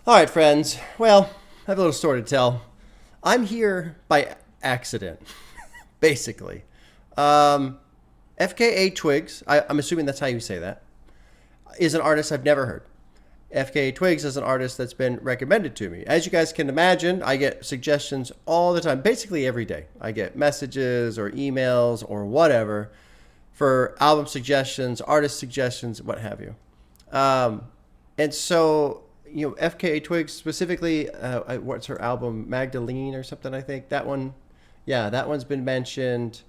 All right, friends. Well, I have a little story to tell. I'm here by accident, basically. FKA Twigs, I'm assuming that's how you say that, is an artist I've never heard. FKA Twigs is an artist that's been recommended to me. As you guys can imagine, I get suggestions all the time, basically every day. I get messages or emails or whatever for album suggestions, artist suggestions, what have you. And so, FKA Twigs specifically, what's her album, Magdalene or something, I think. That one, yeah, that one's been mentioned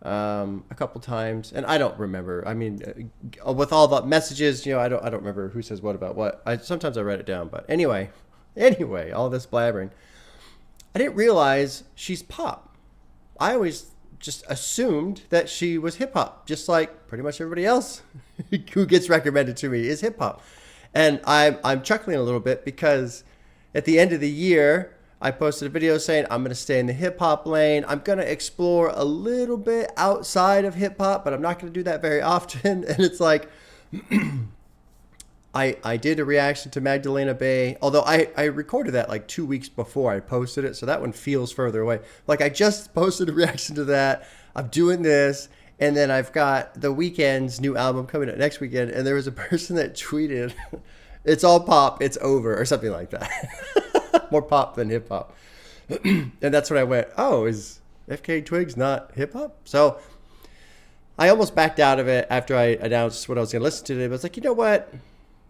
a couple times. And I don't remember. I mean, with all the messages, I don't remember who says what about what. Sometimes I write it down. But anyway, all this blabbering. I didn't realize she's pop. I always just assumed that she was hip hop, just like pretty much everybody else who gets recommended to me is hip hop. And I'm chuckling a little bit because at the end of the year, I posted a video saying I'm going to stay in the hip hop lane. I'm going to explore a little bit outside of hip hop, but I'm not going to do that very often. And it's like, I did a reaction to Magdalena Bay, although I recorded that like 2 weeks before I posted it. So that one feels further away. Like I just posted a reaction to that. I'm doing this. And then I've got The Weeknd's new album coming out next weekend. And there was a person that tweeted, "It's all pop, it's over," or something like that. More pop than hip hop. And that's when I went, oh, is FK Twigs not hip hop? So I almost backed out of it after I announced what I was going to listen to today. But I was like, you know what?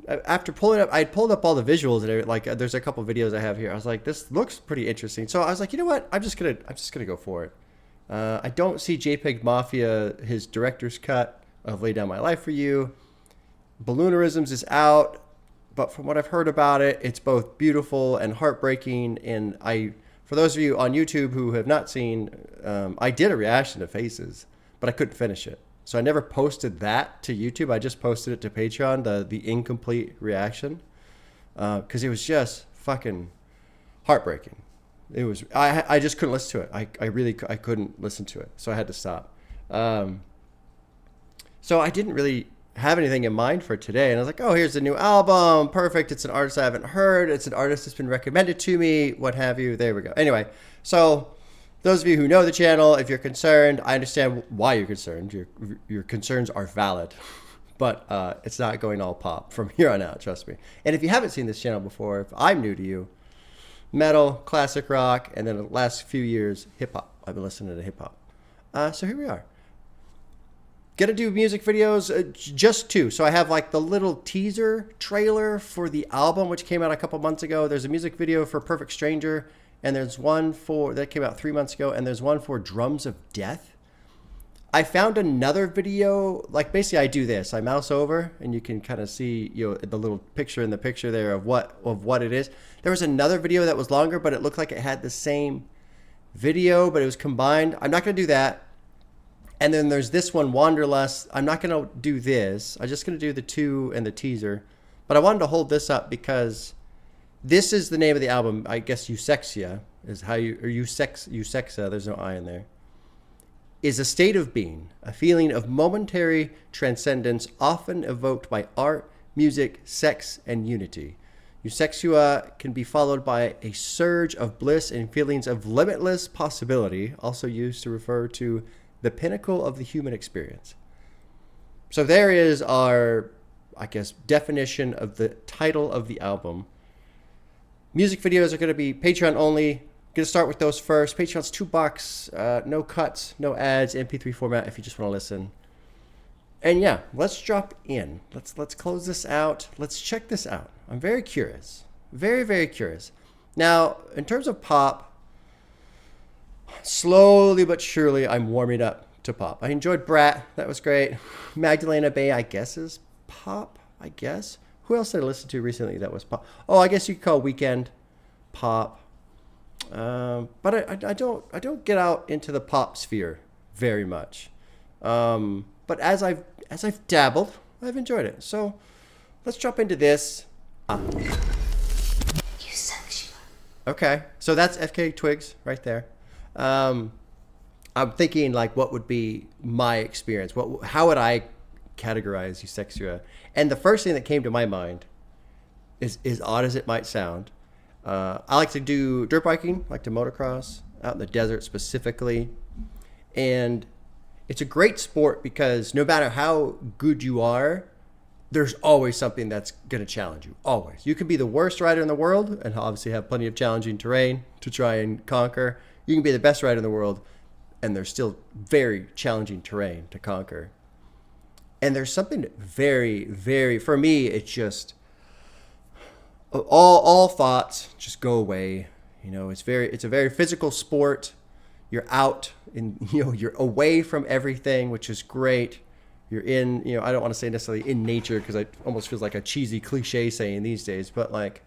After pulling up, I pulled up all the visuals and like there's a couple videos I have here. I was like, this looks pretty interesting. So I was like, you know what? I'm just gonna go for it. I don't see JPEG Mafia, his director's cut of Lay Down My Life for You. Balloonerisms is out, but from what I've heard about it, it's both beautiful and heartbreaking. And for those of you on YouTube who have not seen, I did a reaction to Faces, but I couldn't finish it. So I never posted that to YouTube. I just posted it to Patreon, the incomplete reaction, because it was just fucking heartbreaking. It was, I just couldn't listen to it. I couldn't listen to it. So I had to stop. So I didn't really have anything in mind for today. And I was like, oh, here's a new album. Perfect. It's an artist I haven't heard. It's an artist that's been recommended to me, what have you. There we go. Anyway, so those of you who know the channel, if you're concerned, I understand why you're concerned. Your concerns are valid. But it's not going all pop from here on out, trust me. And if you haven't seen this channel before, if I'm new to you, metal, classic rock, and then the last few years, hip-hop. I've been listening to hip-hop. So here we are. Gonna do music videos, just two. So I have like the little teaser trailer for the album, which came out a couple months ago. There's a music video for Perfect Stranger, and there's one that came out 3 months ago, and there's one for Drums of Death. I found another video, like basically I do this. I mouse over and you can kind of see the little picture in the picture there of what it is. There was another video that was longer, but it looked like it had the same video, but it was combined. I'm not going to do that. And then there's this one, Wanderlust. I'm not going to do this. I'm just going to do the two and the teaser. But I wanted to hold this up because this is the name of the album. I guess Eusexua is how you, or Eusexua, there's no I in there. Is a state of being, a feeling of momentary transcendence often evoked by art, music, sex, and unity. Eusexua can be followed by a surge of bliss and feelings of limitless possibility, also used to refer to the pinnacle of the human experience. So there is our, I guess, definition of the title of the album. Music videos are going to be Patreon only. Gonna start with those first. Patreon's $2, no cuts, no ads, MP3 format if you just want to listen. And yeah, let's drop in. Let's close this out. Let's check this out. I'm very curious, very, very curious. Now, in terms of pop, slowly but surely, I'm warming up to pop. I enjoyed Brat. That was great. Magdalena Bay, I guess, is pop. I guess. Who else did I listen to recently that was pop? Oh, I guess you could call Weeknd pop. But I don't get out into the pop sphere very much. But as I've dabbled, I've enjoyed it. So let's jump into this. Eusexua. Okay, so that's FK Twigs right there. I'm thinking like, what would be my experience? How would I categorize Eusexua? And the first thing that came to my mind as odd as it might sound. I like to do dirt biking, like to motocross out in the desert specifically. And it's a great sport because no matter how good you are, there's always something that's going to challenge you. Always. You can be the worst rider in the world and obviously have plenty of challenging terrain to try and conquer. You can be the best rider in the world and there's still very challenging terrain to conquer. And there's something very, very, for me, it's just all thoughts just go away. You know, it's a very physical sport. You're out and, you know, you're away from everything, which is great. You're in, you know, I don't want to say necessarily in nature because it almost feels like a cheesy cliche saying these days, but like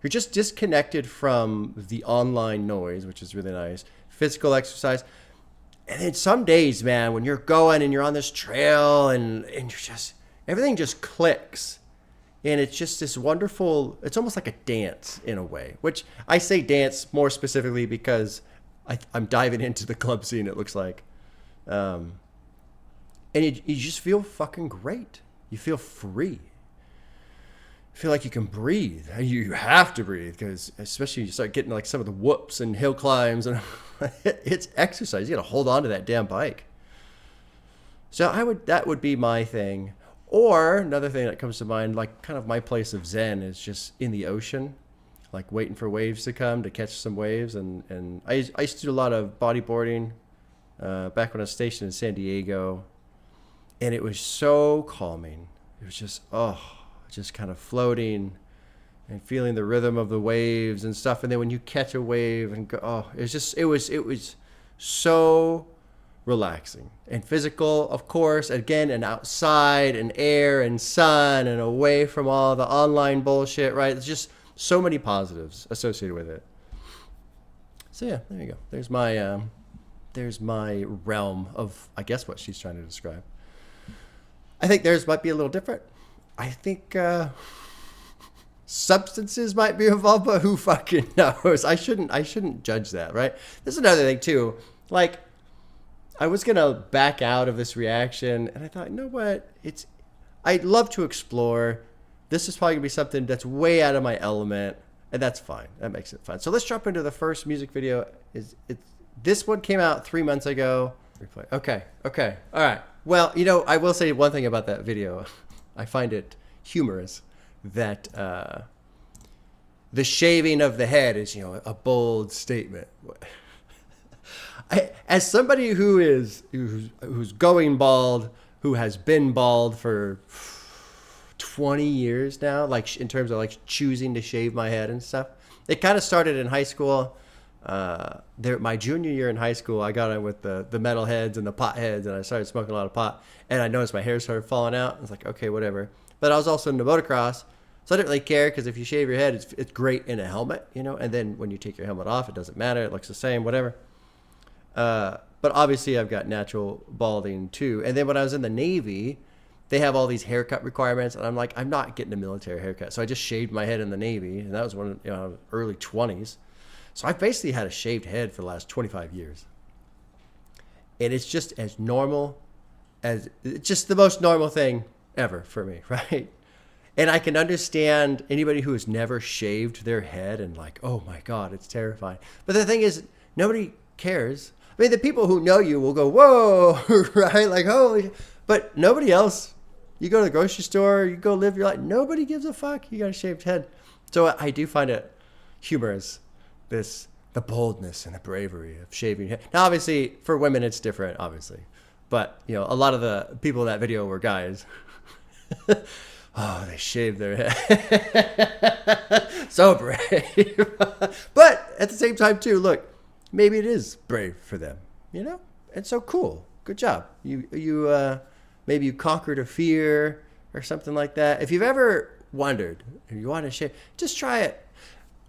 you're just disconnected from the online noise, which is really nice. Physical exercise. And then some days, man, when you're going and you're on this trail and you're just, everything just clicks. And it's just this wonderful, it's almost like a dance in a way, which I say dance more specifically because I'm diving into the club scene, it looks like. And you just feel fucking great. You feel free. You feel like you can breathe. You have to breathe because especially you start getting like some of the whoops and hill climbs and it's exercise. You got to hold on to that damn bike. So that would be my thing. Or another thing that comes to mind, like kind of my place of zen is just in the ocean, like waiting for waves to come to catch some waves. And I used to do a lot of bodyboarding back when I was stationed in San Diego. And it was so calming. It was just, just kind of floating and feeling the rhythm of the waves and stuff. And then when you catch a wave and go, it was so relaxing and physical, of course, again, and outside and air and sun and away from all the online bullshit, right? There's just so many positives associated with it. So yeah, there you go. There's my realm of, I guess, what she's trying to describe. I think theirs might be a little different. I think substances might be involved, but who fucking knows? I shouldn't judge that, right? There's another thing too. Like, I was gonna back out of this reaction, and I thought, you know what? I'd love to explore. This is probably gonna be something that's way out of my element, and that's fine. That makes it fun. So let's jump into the first music video. This one came out 3 months ago. Okay, all right. Well, you know, I will say one thing about that video. I find it humorous that the shaving of the head is, you know, a bold statement. As somebody who's going bald, who has been bald for 20 years now, like in terms of like choosing to shave my head and stuff, it kind of started in high school. My junior year in high school, I got in with the metal heads and the pot heads, and I started smoking a lot of pot, and I noticed my hair started falling out. I was like, okay, whatever. But I was also into motocross, so I didn't really care because if you shave your head, it's great in a helmet, you know. And then when you take your helmet off, it doesn't matter; it looks the same, whatever. But obviously, I've got natural balding too. And then when I was in the Navy, they have all these haircut requirements, and I'm like, I'm not getting a military haircut, so I just shaved my head in the Navy, and that was when, you know, early 20s. So I've basically had a shaved head for the last 25 years. And it's just as normal it's just the most normal thing ever for me, right? And I can understand anybody who has never shaved their head and like, oh my God, it's terrifying. But the thing is, nobody cares. I mean, the people who know you will go, whoa, right? Like, holy, but nobody else. You go to the grocery store, you go live your life, nobody gives a fuck. You got a shaved head. So I do find it humorous. The boldness and the bravery of shaving your head. Now, obviously, for women, it's different, obviously. But, you know, a lot of the people in that video were guys. Oh, they shaved their head. So brave. But at the same time, too, look, maybe it is brave for them, you know? And so cool. Good job. Maybe you conquered a fear or something like that. If you've ever wondered if you want to shave, just try it.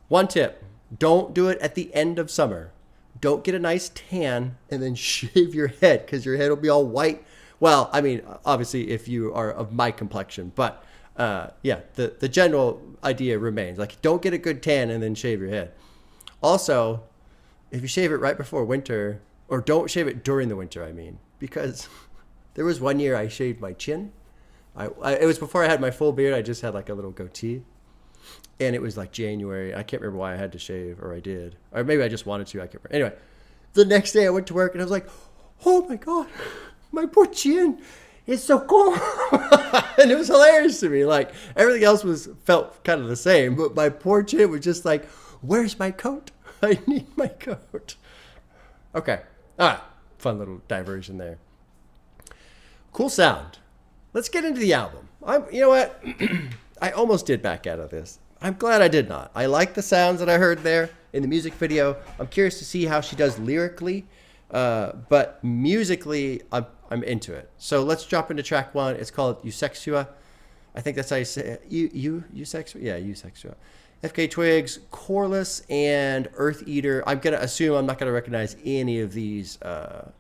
One tip. Don't do it at the end of summer. Don't get a nice tan and then shave your head because your head will be all white. Well, I mean, obviously, if you are of my complexion. But, yeah, the general idea remains. Like, don't get a good tan and then shave your head. Also, if you shave it right before winter, or don't shave it during the winter, I mean. Because there was one year I shaved my chin. It was before I had my full beard. I just had like a little goatee. And it was like January. I can't remember why I had to shave, or I did. Or maybe I just wanted to. I can't remember. Anyway, the next day I went to work and I was like, oh my God, my poor chin is so cold. And it was hilarious to me. Like everything else felt kind of the same, but my poor chin was just like, where's my coat? I need my coat. Okay. Fun little diversion there. Cool sound. Let's get into the album. You know what? I almost did back out of this. I'm glad I did not. I like the sounds that I heard there in the music video. I'm curious to see how she does lyrically, but musically, I'm into it. So let's drop into track 1. It's called Eusexua. I think that's how you say it. Eusexua? Yeah, Eusexua. FKA Twigs, Coreless, and Earth Eater. I'm going to assume I'm not going to recognize any of these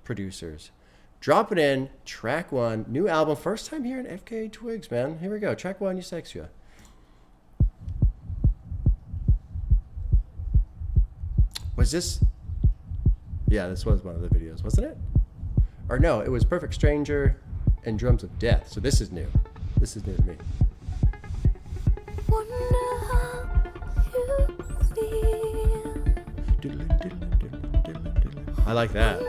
producers. Drop it in, track 1, new album, first time hearing FKA Twigs, man. Here we go, track 1, Eusexua. Was this? Yeah, this was one of the videos, wasn't it? Or no, it was Perfect Stranger and Drums of Death. So this is new. This is new to me. I like that. It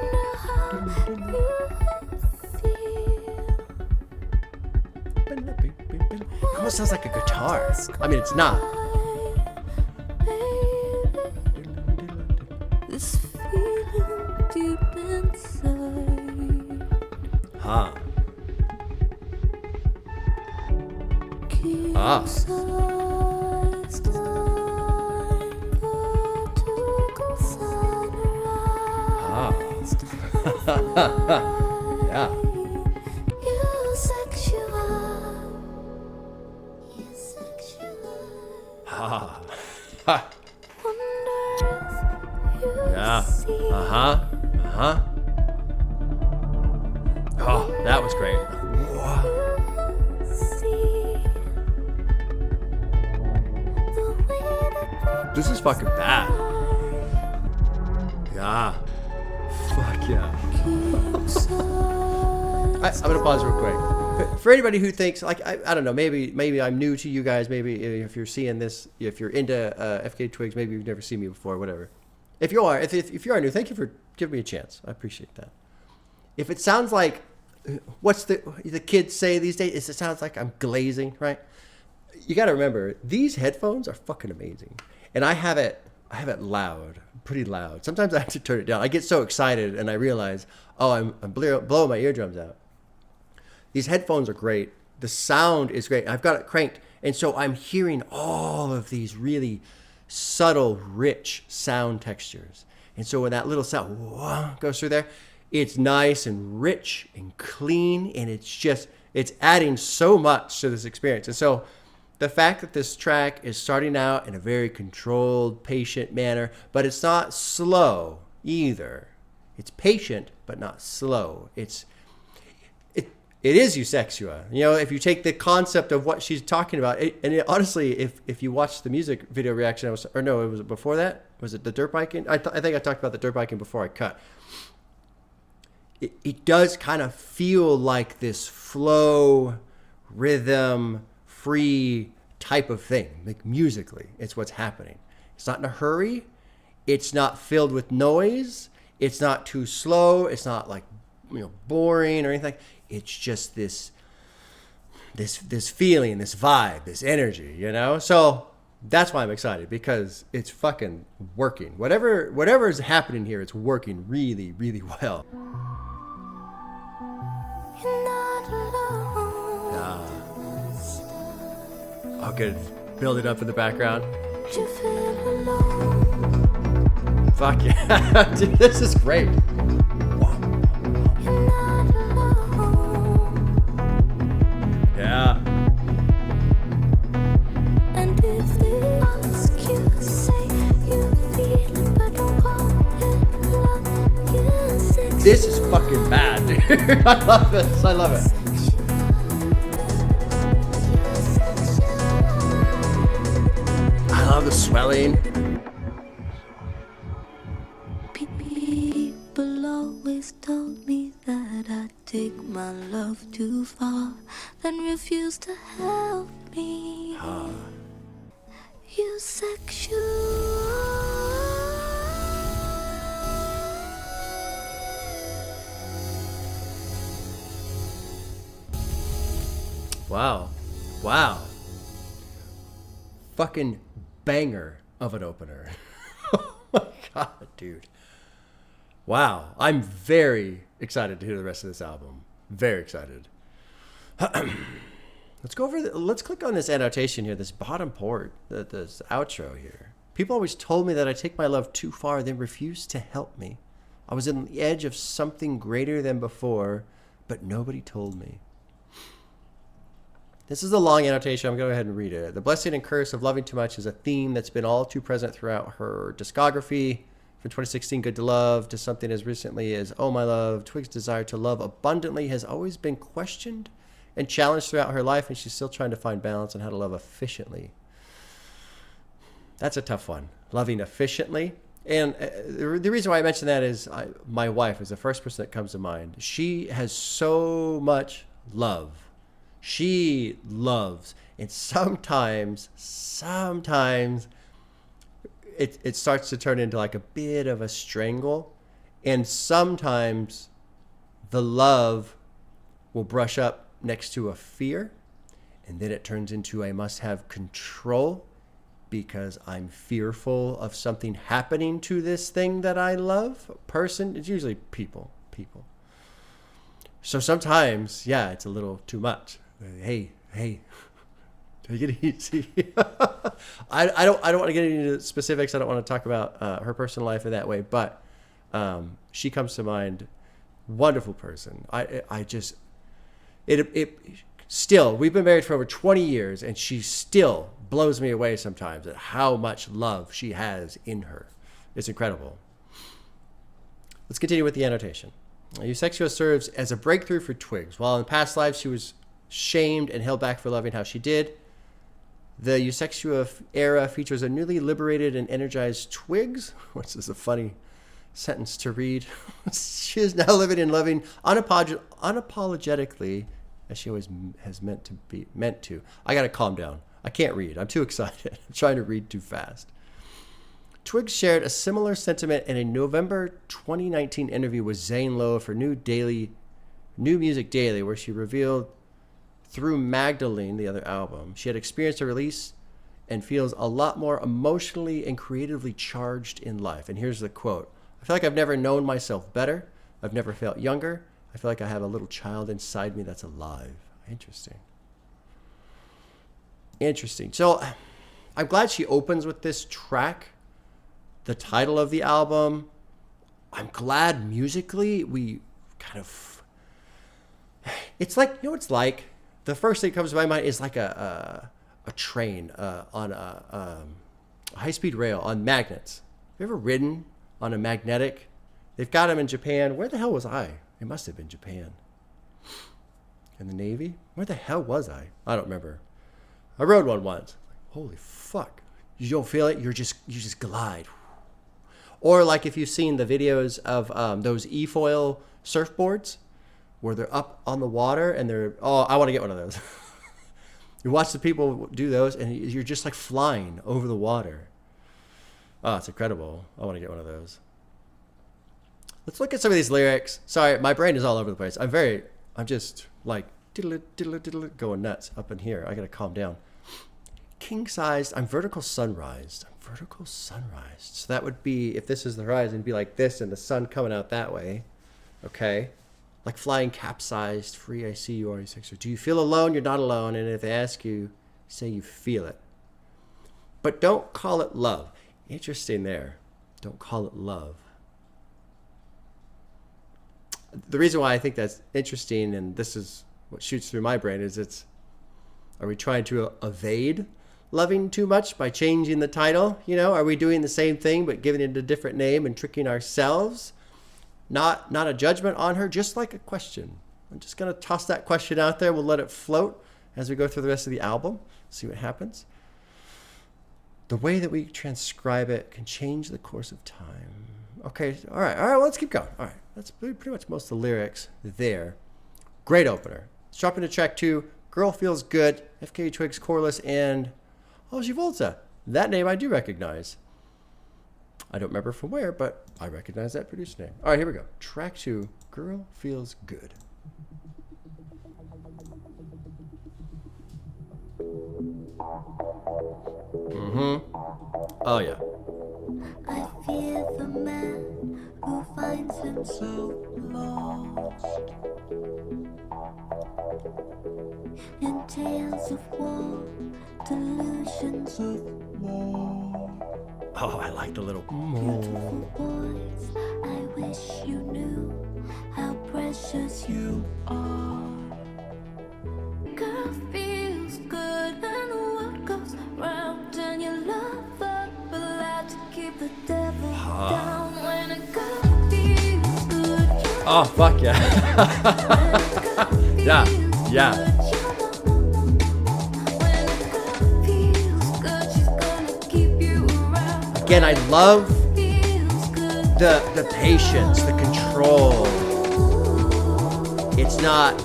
almost sounds like a guitar. I mean, it's not. This feeling deep inside. Ah. Yeah. Yeah. Oh, that was great. This is fucking bad. Yeah. Fuck yeah. I'm gonna pause real quick. For anybody who thinks, like, I don't know, maybe I'm new to you guys. Maybe if you're seeing this, if you're into FKA Twigs, maybe you've never seen me before, whatever. If you are new, thank you for giving me a chance. I appreciate that. If it sounds like, what's the kids say these days? It sounds like I'm glazing, right? You got to remember, these headphones are fucking amazing. And I have it loud, pretty loud. Sometimes I have to turn it down. I get so excited and I realize, oh, I'm blowing my eardrums out. These headphones are great. The sound is great. I've got it cranked. And so I'm hearing all of these really subtle, rich sound textures. And so when that little sound goes through there, it's nice and rich and clean. And it's adding so much to this experience. And so the fact that this track is starting out in a very controlled, patient manner, but it's not slow either. It's patient, but not slow. It is Eusexua. You know, if you take the concept of what she's talking about, honestly, if you watch the music video reaction, it was before that? Was it the dirt biking? I think I talked about the dirt biking before I cut. It does kind of feel like this flow, rhythm, free type of thing, like musically. It's what's happening. It's not in a hurry. It's not filled with noise. It's not too slow. It's not like, boring or anything. It's just this feeling, this vibe, this energy, So that's why I'm excited, because it's fucking working. Whatever is happening here, it's working really, really well. Oh, good. Build it up in the background. Fuck yeah. Dude, this is great. Yeah. This is fucking bad, dude. I love this. I love it. I love the swelling. People always told me that I take my love too far, then refuse to help me. Wow. Wow. Fucking banger of an opener. Oh my God, dude. Wow. I'm very excited to hear the rest of this album. Very excited. Let's go over. Let's click on this annotation here, this bottom port, this outro here. People always told me that I take my love too far, then refused to help me. I was on the edge of something greater than before, but nobody told me. This is a long annotation. I'm going to go ahead and read it. The blessing and curse of loving too much is a theme that's been all too present throughout her discography. From 2016, Good to Love, to something as recently as Oh My Love, Twigs' desire to love abundantly has always been questioned and challenged throughout her life, and she's still trying to find balance on how to love efficiently. That's a tough one, loving efficiently. And the reason why I mention that is my wife is the first person that comes to mind. She has so much love. She loves, and sometimes it starts to turn into like a bit of a strangle, and sometimes the love will brush up next to a fear, and then it turns into a must-have control because I'm fearful of something happening to this thing that I love. Person, it's usually people. So sometimes, yeah, it's a little too much. Hey, take it easy. I don't want to get into specifics. I don't want to talk about her personal life in that way, but she comes to mind. Wonderful person. Still, we've been married for over 20 years, and she still blows me away sometimes at how much love she has in her. It's incredible. Let's continue with the annotation. Eusexua serves as a breakthrough for Twigs. While in past lives she was shamed and held back for loving how she did, the Eusexua era features a newly liberated and energized Twigs, which is a funny sentence to read. She is now living and loving unapologetically, as she always has meant to. I gotta calm down. I can't read. I'm too excited. I'm trying to read too fast. Twigs shared a similar sentiment in a November 2019 interview with Zane Lowe for New Music Daily, where she revealed through Magdalene, the other album, she had experienced a release and feels a lot more emotionally and creatively charged in life. And here's the quote. I feel like I've never known myself better. I've never felt younger. I feel like I have a little child inside me that's alive. Interesting. So I'm glad she opens with this track, the title of the album. I'm glad musically we kind of, it's like, you know what it's like? The first thing that comes to my mind is like a train on a high-speed rail on magnets. Have you ever ridden on a magnetic? They've got them in Japan. Where the hell was I? It must have been Japan. In the Navy? Where the hell was I? I don't remember. I rode one once. Holy fuck. You don't feel it? You just glide. Or like if you've seen the videos of those e-foil surfboards where they're up on the water and I want to get one of those. You watch the people do those and you're just like flying over the water. Oh, it's incredible. I want to get one of those. Let's look at some of these lyrics. Sorry, my brain is all over the place. I'm just like diddle going nuts up in here. I got to calm down. King-sized, I'm vertical sunrised. So that would be, if this is the horizon, it'd be like this and the sun coming out that way. Okay. Like flying capsized, free, I see you, Eusexua. Do you feel alone? You're not alone. And if they ask you, say you feel it. But don't call it love. Interesting there. Don't call it love. The reason why I think that's interesting, and this is what shoots through my brain, is are we trying to evade loving too much by changing the title? You know, are we doing the same thing but giving it a different name and tricking ourselves? Not a judgment on her, just like a question. I'm just going to toss that question out there. We'll let it float as we go through the rest of the album, see what happens. The way that we transcribe it can change the course of time. Okay, all right, well, let's keep going. All right, that's pretty much most of the lyrics there. Great opener. Let's drop into track 2, Girl Feels Good, FKA Twigs chorus, and Givolta. That name I do recognize. I don't remember from where, but I recognize that producer name. All right, here we go. Track 2, Girl Feels Good. Oh, yeah. I fear the man who finds himself lost in tales of war, delusions of war. Oh, I like the little... Beautiful boys, I wish you knew how precious you are. Girl feels good and the world goes round and you love her, but allowed to keep the devil down. When a girl feels good, Oh, fuck yeah. Yeah, yeah. Again, I love the patience, the control. It's not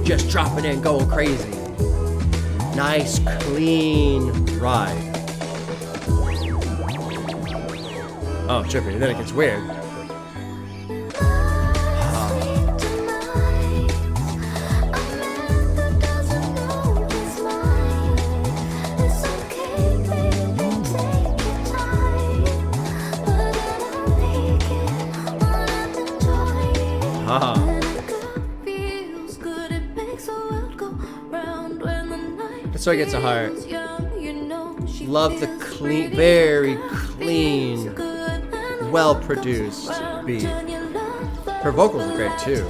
just dropping in, going crazy. Nice, clean ride. Oh, trippy. And then it gets weird. So it gets a heart. Love the clean, very clean, well-produced beat. Her vocals are great too.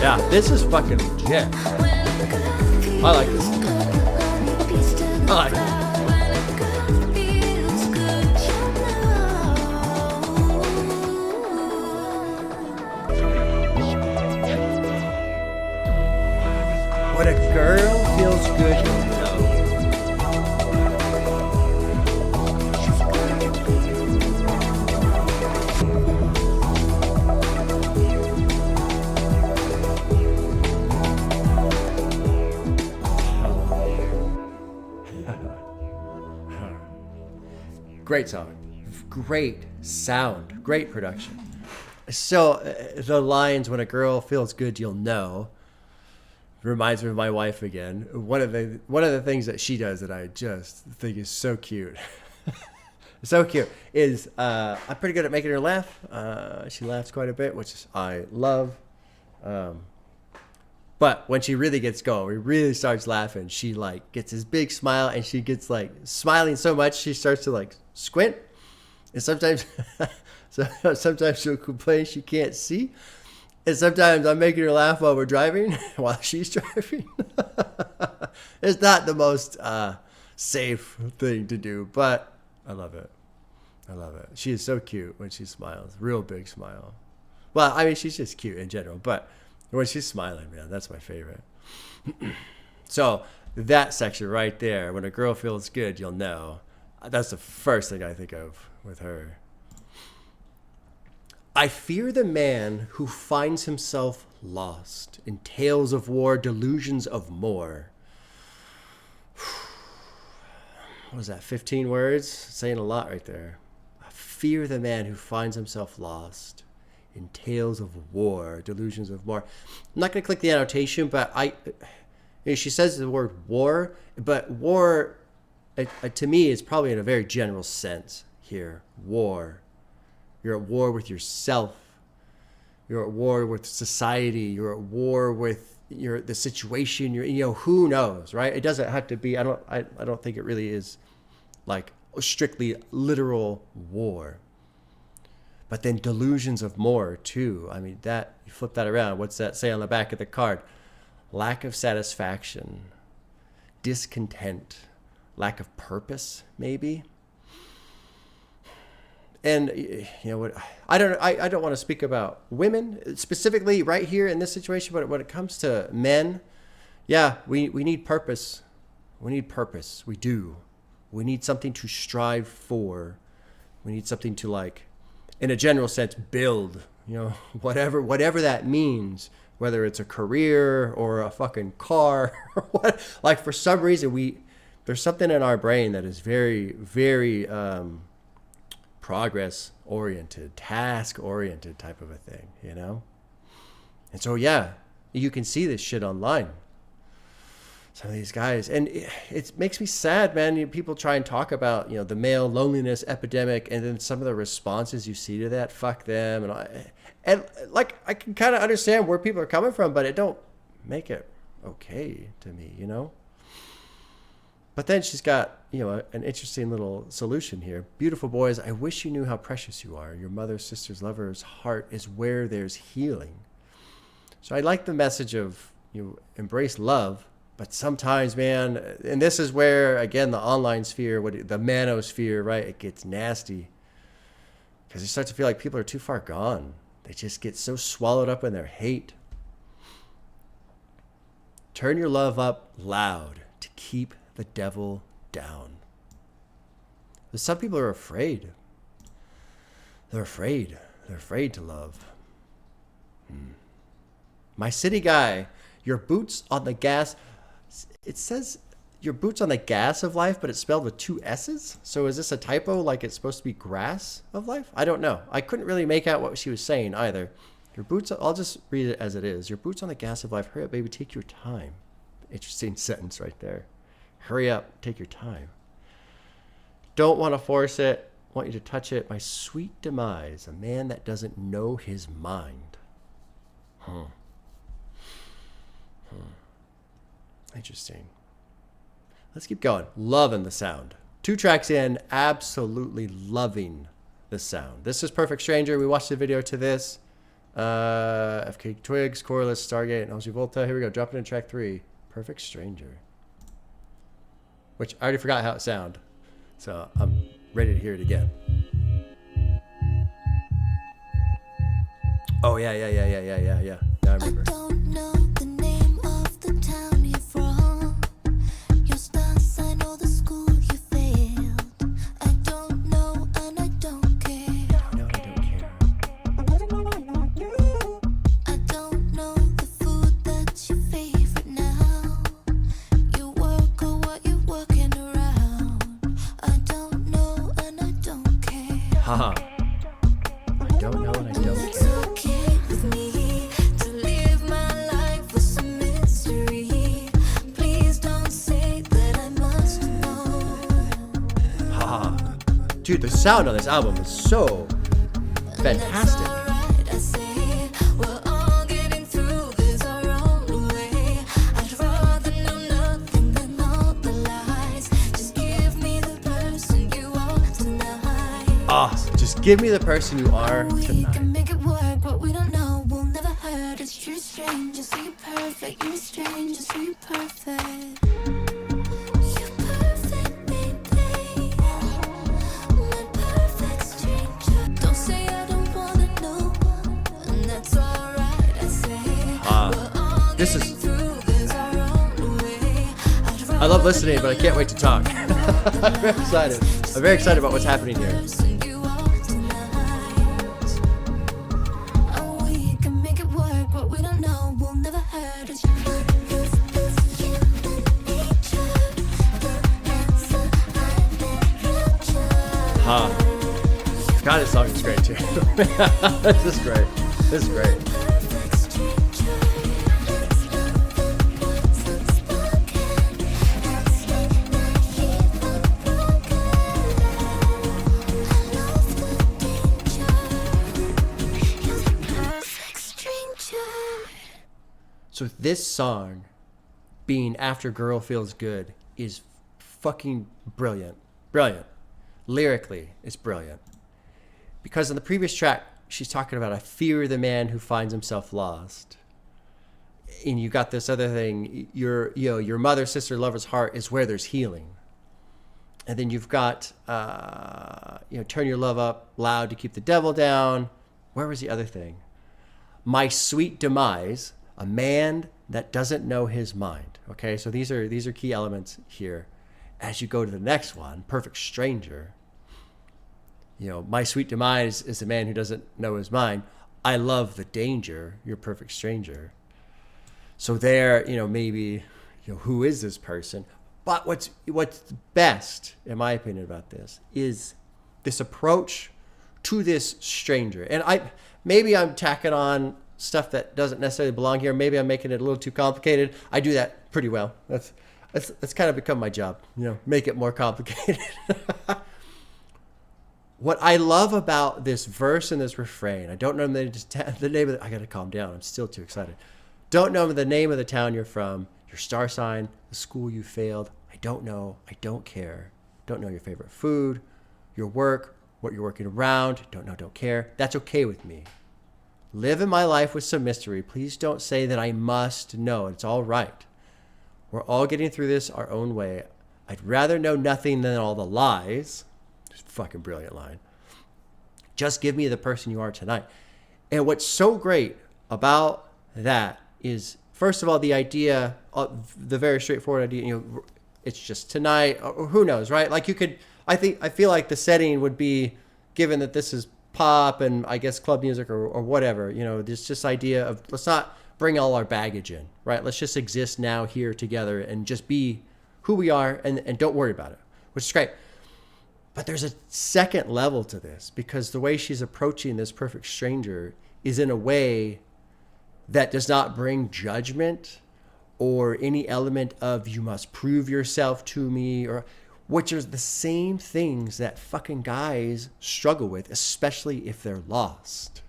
Yeah, this is fucking legit. I like this. I like it. When a girl feels good, you'll know. Great song. Great sound. Great production. So the lines, when a girl feels good, you'll know, reminds me of my wife again. One of the things that she does that I just think is so cute, so cute, is I'm pretty good at making her laugh. She laughs quite a bit, which I love. But when she really gets going, really starts laughing, she like gets this big smile, and she gets like smiling so much she starts to like squint, and sometimes sometimes she'll complain she can't see. And sometimes I'm making her laugh while we're driving, while she's driving. It's not the most safe thing to do, but I love it. I love it. She is so cute when she smiles. Real big smile. Well, I mean, she's just cute in general, but when she's smiling, man, that's my favorite. So that section right there, when a girl feels good, you'll know. That's the first thing I think of with her. I fear the man who finds himself lost in tales of war, delusions of more. What was that, 15 words? Saying a lot right there. I fear the man who finds himself lost in tales of war, delusions of more. I'm not going to click the annotation, but she says the word war, but war, to me, is probably in a very general sense here. War. You're at war with yourself. You're at war with society. You're at war with the situation. Who knows, right? It doesn't have to be. I don't think it really is like strictly literal war. But then delusions of more too. I mean, that you flip that around. What's that say on the back of the card? Lack of satisfaction, discontent, lack of purpose, maybe. And what I don't want to speak about women specifically right here in this situation, but when it comes to men, yeah, we need purpose. We need purpose. We do. We need something to strive for. We need something to, like, in a general sense, build. you know, whatever that means, whether it's a career or a fucking car or what. Like, for some reason, there's something in our brain that is very, very progress oriented, task oriented type of a thing, you know? And so, yeah, you can see this shit online. Some of these guys, and it makes me sad, man. People try and talk about, you know, the male loneliness epidemic, and then some of the responses you see to that, fuck them, and like, I can kind of understand where people are coming from, but it don't make it okay to me, you know. But then she's got, you know, an interesting little solution here. Beautiful boys, I wish you knew how precious you are. Your mother, sister's, lover's heart is where there's healing. So I like the message of, you know, embrace love. But sometimes, man, and this is where, again, the online sphere, the manosphere, right, it gets nasty. Because you start to feel like people are too far gone. They just get so swallowed up in their hate. Turn your love up loud to keep the devil down. But some people are afraid. They're afraid. They're afraid to love. My city guy, your boots on the gas. It says your boots on the gas of life, but it's spelled with 2 S's. So is this a typo, like it's supposed to be grass of life? I don't know. I couldn't really make out what she was saying either. Your boots, I'll just read it as it is. Your boots on the gas of life. Hurry up, baby. Take your time. Interesting sentence right there. Hurry up. Take your time. Don't want to force it. Want you to touch it. My sweet demise. A man that doesn't know his mind. Interesting. Let's keep going. Loving the sound. 2 tracks in, absolutely loving the sound. This is Perfect Stranger. We watched the video to this. FKA Twigs, Coreless, Stargate, and Ozzy Volta. Here we go. Dropping in track 3. Perfect Stranger. Which I already forgot how it sounded. So I'm ready to hear it again. Oh, yeah. Now I remember. I don't know the name of the town you're from. Your stars, I know the school you failed. I don't know and I don't care. No, I don't care. I don't know the food that's your favorite now. You work or what you're working around. I don't know and I don't care. Haha. I don't know and I don't It's care. okay with me to live my life with some mystery. Please don't say that I must know. Haha. Dude, the sound on this album is so fantastic. Alright, I say we're all getting through this our own way. I'd rather know nothing than all the lies. Just give me the person you are tonight. Just give me the person you are We tonight. can make it work, but we don't know. We'll never hurt. It's true stranger, so you're perfect. You're a stranger, so you're perfect. You're perfect, baby. My perfect stranger. Don't say I don't wanna know, and that's alright. I say we're all This is- getting through this our own way. I love listening, but I can't wait to talk. I'm very excited. I'm very excited about what's happening here. Person you are tonight. Oh, we can make it work, but we don't know. We'll never hurt. It's God, this song is great too. This is great. This is great. So this song, being After Girl Feels Good, is fucking brilliant. Brilliant. Lyrically, it's brilliant. Because in the previous track, she's talking about, I fear the man who finds himself lost. And you got this other thing, your mother, sister, lover's heart is where there's healing. And then you've got, turn your love up loud to keep the devil down. Where was the other thing? My sweet demise, a man that doesn't know his mind. Okay, so these are key elements here. As you go to the next one, Perfect Stranger. My sweet demise is a man who doesn't know his mind. I love the danger. You're a perfect stranger. So there, maybe, who is this person? But what's best, in my opinion, about this is this approach to this stranger. And maybe I'm tacking on stuff that doesn't necessarily belong here. Maybe I'm making it a little too complicated. I do that pretty well. That's kind of become my job, make it more complicated. What I love about this verse and this refrain, I don't know the name of it. I got to calm down. I'm still too excited. Don't know the name of the town you're from, your star sign, the school you failed. I don't know. I don't care. Don't know your favorite food, your work, what you're working around. Don't know, don't care. That's okay with me. Live in my life with some mystery. Please don't say that I must know. It's all right. We're all getting through this our own way. I'd rather know nothing than all the lies. Just a fucking brilliant line. Just give me the person you are tonight. And what's so great about that is, first of all, the idea, the very straightforward idea, it's just tonight, or who knows, right? Like I feel like the setting would be, given that this is pop and I guess club music or whatever, there's this idea of, let's not bring all our baggage in, right? Let's just exist now here together and just be who we are and don't worry about it, which is great. But there's a second level to this, because the way she's approaching this perfect stranger is in a way that does not bring judgment or any element of you must prove yourself to me, or which are the same things that fucking guys struggle with, especially if they're lost.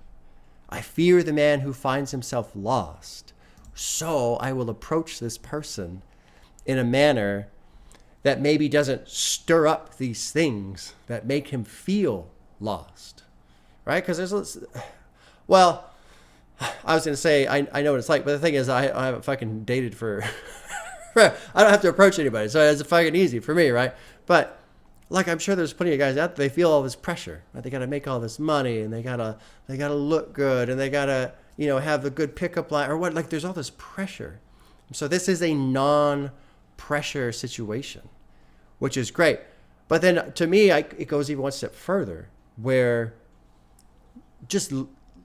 I fear the man who finds himself lost. So I will approach this person in a manner that maybe doesn't stir up these things that make him feel lost, right? Because I was going to say, I know what it's like, but the thing is, I haven't fucking dated for, I don't have to approach anybody, so it's fucking easy for me, right? But like, I'm sure there's plenty of guys out there, they feel all this pressure, right? They got to make all this money, and they gotta look good, and they gotta, have a good pickup line or what. Like, there's all this pressure. So this is a non-pressure situation, which is great. But then to me, it goes even one step further, where just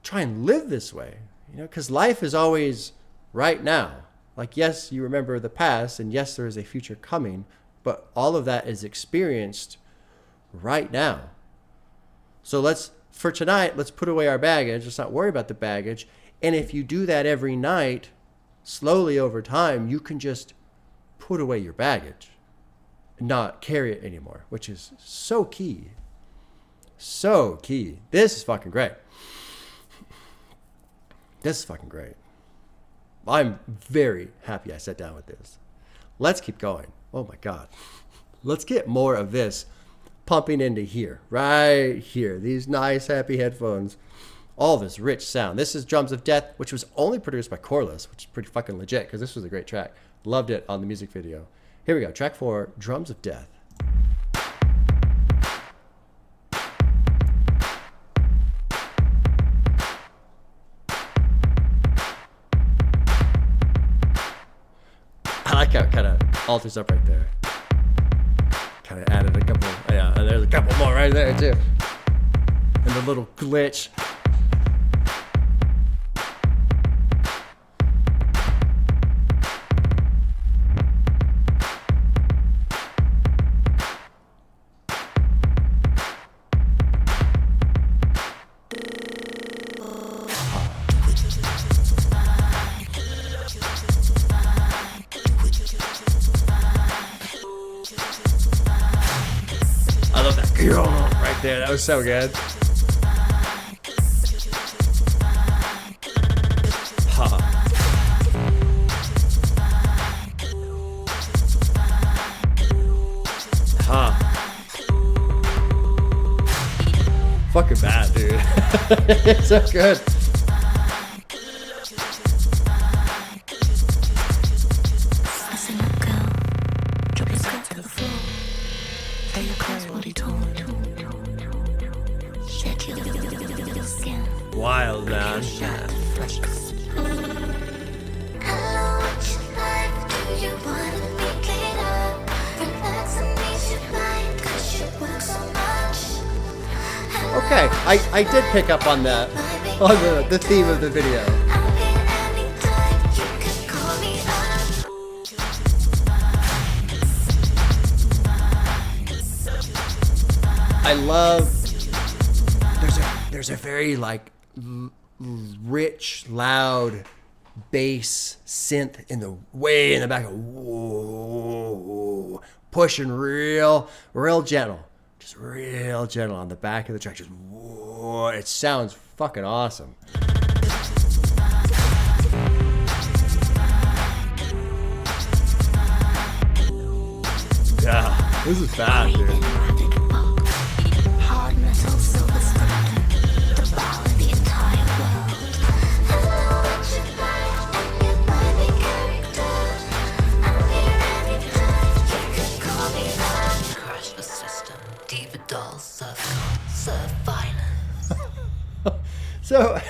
try and live this way, because life is always right now. Like, yes, you remember the past, and yes, there is a future coming, but all of that is experienced right now. So for tonight, let's put away our baggage. Let's not worry about the baggage. And if you do that every night, slowly over time, you can just put away your baggage and not carry it anymore, which is so key. So key. This is fucking great. This is fucking great. I'm very happy I sat down with this. Let's keep going. Oh my God. Let's get more of this pumping into here, right here. These nice, happy headphones. All this rich sound. This is Drums of Death, which was only produced by Corliss, which is pretty fucking legit, because this was a great track. Loved it on the music video. Here we go. Track 4, Drums of Death. I like how it kind of alters up right there. Kind of added a couple. Yeah, and there's a couple more right there too. And the little glitch. Right there, that was so good. Fucking bad, dude. It's so good. Wild, man. Okay, I did pick up on that. on the theme of the video. I'm here anytime, you can call me up. I love. There's a very like rich, loud bass synth in the way in the back. Whoa, pushing real gentle, just real gentle on the back of the track. Just whoa, it sounds fucking awesome. Yeah, this is fast, dude. Hard metal, silver standard, devour the entire world. Hello, what you like, and get my main character. I'm here anytime, you can call me up. Crush the system, diva dolls, serve violence. So,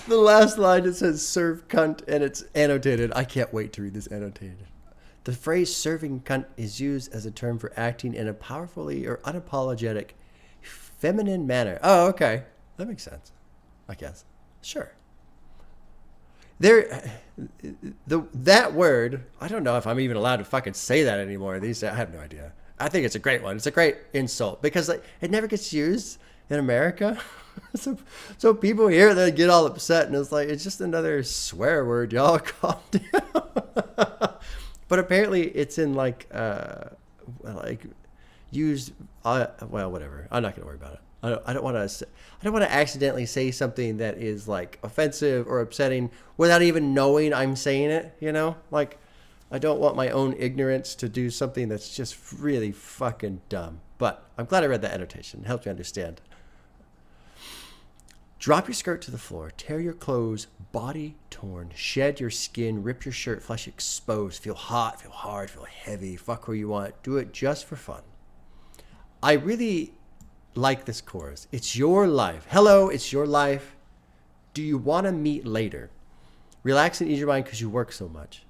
the last line, it says serve cunt, and it's annotated. I can't wait to read this annotated. The phrase serving cunt is used as a term for acting in a powerfully or unapologetic feminine manner. Oh, okay. That makes sense, I guess. Sure. That word, I don't know if I'm even allowed to fucking say that anymore. I have no idea. I think it's a great one. It's a great insult because like, it never gets used in America. So people hear that get all upset, and it's like, it's just another swear word, y'all. Calm down. But apparently it's in like used. Well, whatever. I'm not gonna worry about it. I don't want to accidentally say something that is like offensive or upsetting without even knowing I'm saying it. You know, like I don't want my own ignorance to do something that's just really fucking dumb. But I'm glad I read that annotation. It helps me understand. Drop your skirt to the floor, tear your clothes, body torn, shed your skin, rip your shirt, flesh exposed, feel hot, feel hard, feel heavy, fuck who you want, do it just for fun. I really like this chorus. It's your life. Hello, it's your life. Do you want to meet later? Relax and ease your mind because you work so much.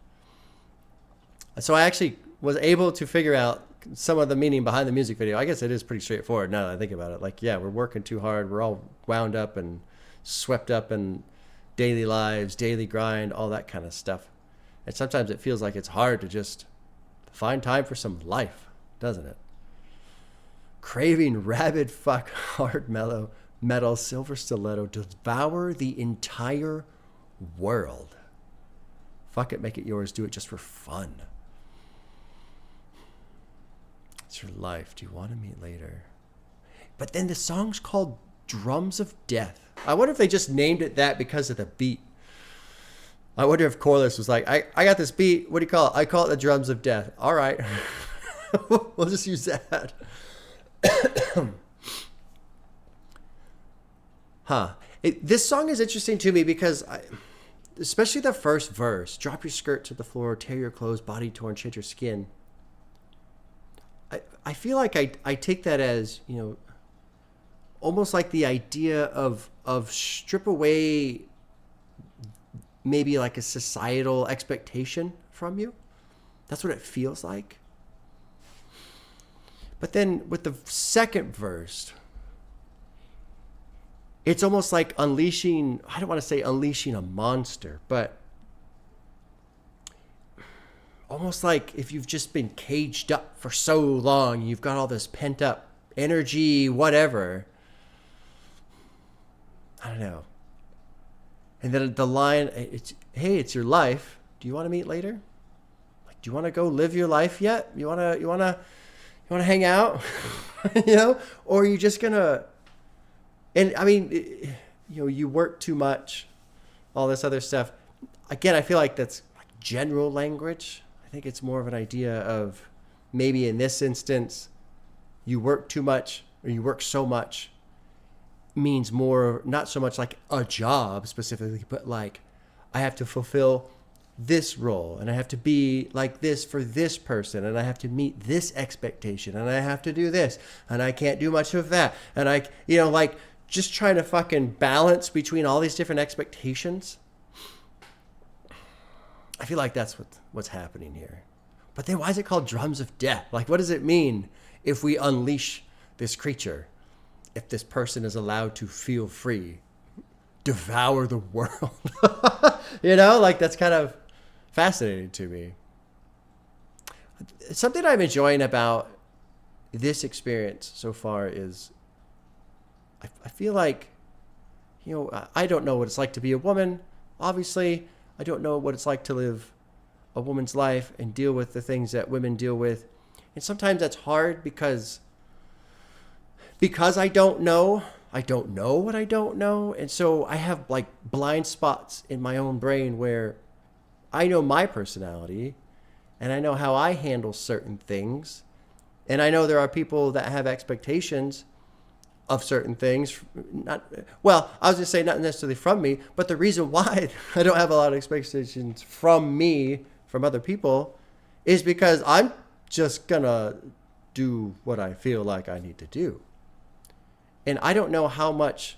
So I actually was able to figure out some of the meaning behind the music video. I guess it is pretty straightforward now that I think about it. Like, yeah, we're working too hard. We're all wound up and swept up in daily lives, daily grind, all that kind of stuff. And sometimes it feels like it's hard to just find time for some life, doesn't it? Craving rabid fuck hard metal silver stiletto, devour the entire world. Fuck it, make it yours. Do it just for fun. It's your life. Do you want to meet later? But then the song's called Drums of Death. I wonder if they just named it that because of the beat. I wonder if Corliss was like, I got this beat. What do you call it? I call it the Drums of Death. All right. We'll just use that. This song is interesting to me because especially the first verse, drop your skirt to the floor, tear your clothes, body torn, shed your skin. I feel like I take that as, you know, almost like the idea of strip away maybe like a societal expectation from you. That's what it feels like. But then with the second verse, it's almost like unleashing, I don't want to say unleashing a monster, but almost like if you've just been caged up for so long, you've got all this pent up energy, whatever. I don't know. And then the line, hey, it's your life. Do you want to meet later? Like, do you want to go live your life yet? You want to hang out? You know? Or are you just going to, and I mean, you know, you work too much, all this other stuff. Again, I feel like that's like general language. I think it's more of an idea of maybe in this instance, you work too much or you work so much means more, not so much like a job specifically, but like I have to fulfill this role and I have to be like this for this person and I have to meet this expectation and I have to do this and I can't do much of that. And I, you know, like just trying to fucking balance between all these different expectations. I feel like that's what's happening here. But then why is it called Drums of Death? Like, what does it mean if we unleash this creature? If this person is allowed to feel free? devour the world. Like that's kind of fascinating to me. Something I'm enjoying about this experience so far is I feel like, I don't know what it's like to be a woman. Obviously, I don't know what it's like to live a woman's life and deal with the things that women deal with. And sometimes that's hard because I don't know what I don't know. And so I have like blind spots in my own brain where I know my personality and I know how I handle certain things. And I know there are people that have expectations of certain things. I was going to say not necessarily from me, but the reason why I don't have a lot of expectations from other people, is because I'm just going to do what I feel like I need to do. And I don't know how much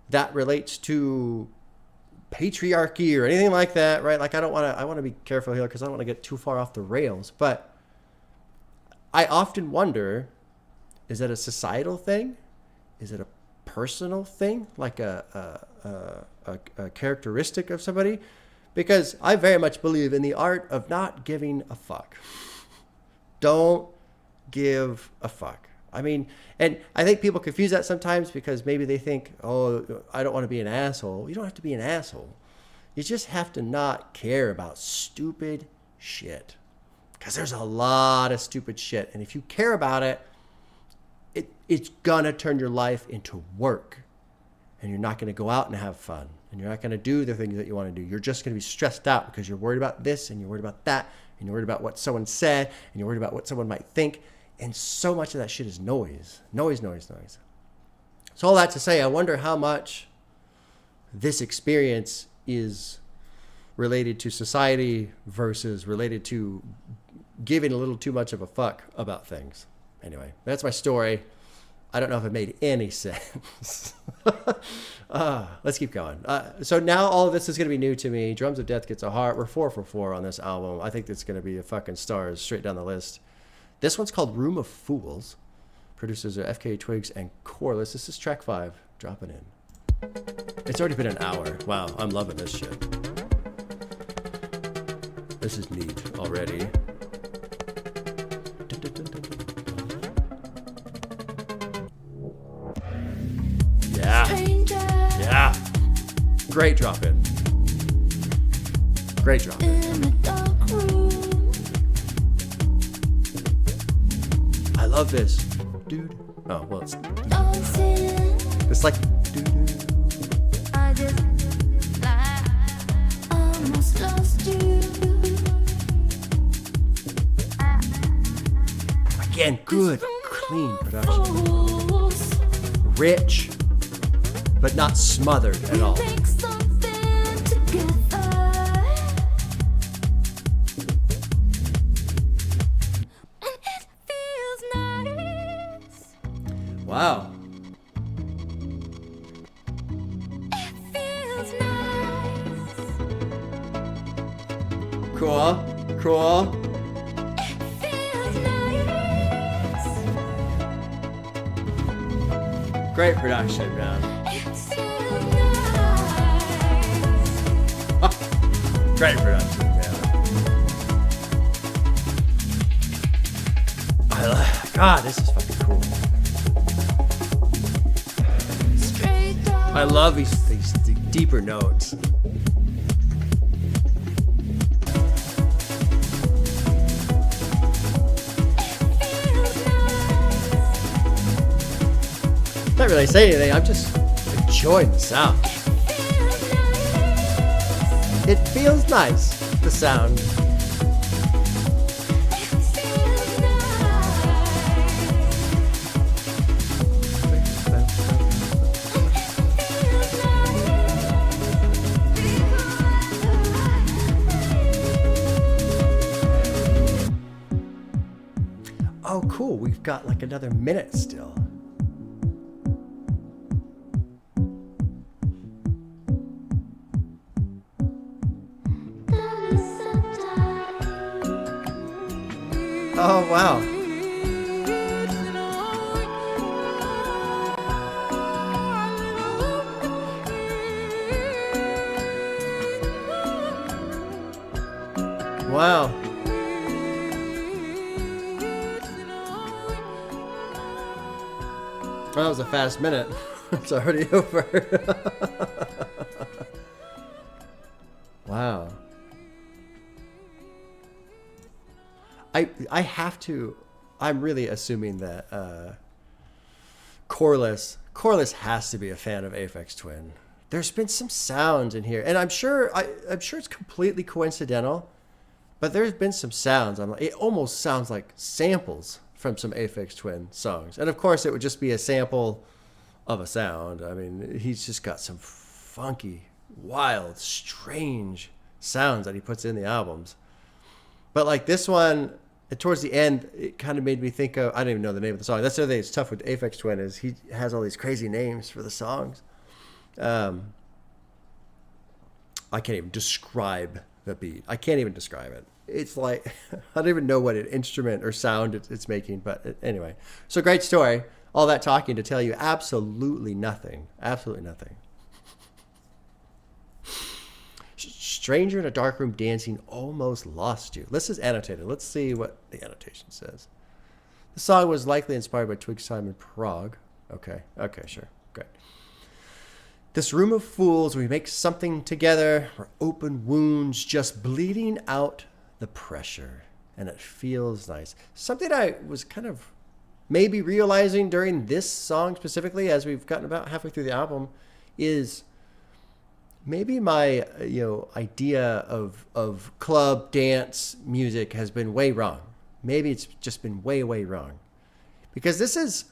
that relates to patriarchy or anything like that, right? Like I want to be careful here because I don't want to get too far off the rails, but I often wonder, is that a societal thing? Is it a personal thing? Like a characteristic of somebody? Because I very much believe in the art of not giving a fuck. Don't give a fuck. I mean, and I think people confuse that sometimes because maybe they think, oh, I don't want to be an asshole. You don't have to be an asshole. You just have to not care about stupid shit. Because there's a lot of stupid shit. And if you care about it, it's going to turn your life into work. And you're not going to go out and have fun. And you're not going to do the things that you want to do. You're just going to be stressed out because you're worried about this and you're worried about that. And you're worried about what someone said. And you're worried about what someone might think. And so much of that shit is noise. Noise. So all that to say, I wonder how much this experience is related to society versus related to giving a little too much of a fuck about things. Anyway, that's my story. I don't know if it made any sense. Let's keep going. So now all of this is going to be new to me. Drums of Death Gets a Heart. We're 4 for 4 on this album. I think it's going to be a fucking stars straight down the list. This one's called Room of Fools. Producers are FKA Twigs and Corliss. This is track 5, dropping in. It's already been an hour. Wow, I'm loving this shit. This is neat already. Yeah. Great drop in. Great drop in. I love this. Dude. Oh, well, it's like. I just almost lost you. Again, good, clean production. Rich, but not smothered at all. Wow. Cool. Great production, man. Great production, man. God, this is fucking cool. I love these deeper notes. Not really saying anything, I'm just enjoying the sound. It feels nice, the sound. Oh, cool, we've got like another minute still. Oh, wow. Wow. That was a fast minute. It's already over. Wow. I have to. I'm really assuming that Corliss has to be a fan of Aphex Twin. There's been some sounds in here, and I'm sure it's completely coincidental, but there's been some sounds. It almost sounds like samples from some Aphex Twin songs, and of course it would just be a sample of a sound. I mean, he's just got some funky, wild, strange sounds that he puts in the albums. But like this one, towards the end, it kind of made me think of, I don't even know the name of the song. That's the other thing that's tough with Aphex Twin is he has all these crazy names for the songs. I can't even describe the beat. I can't even describe it. It's like, I don't even know what an instrument or sound it's making. But anyway, so great story. All that talking to tell you absolutely nothing. Absolutely nothing. Stranger in a dark room dancing almost lost you. This is annotated. Let's see what the annotation says. The song was likely inspired by Twigs' time in Prague. Okay, sure. Great. This room of fools, we make something together. We're open wounds, just bleeding out the pressure. And it feels nice. Something I was kind of maybe realizing during this song specifically, as we've gotten about halfway through the album, is maybe my idea of club dance music has been way wrong. Maybe it's just been way wrong, because this is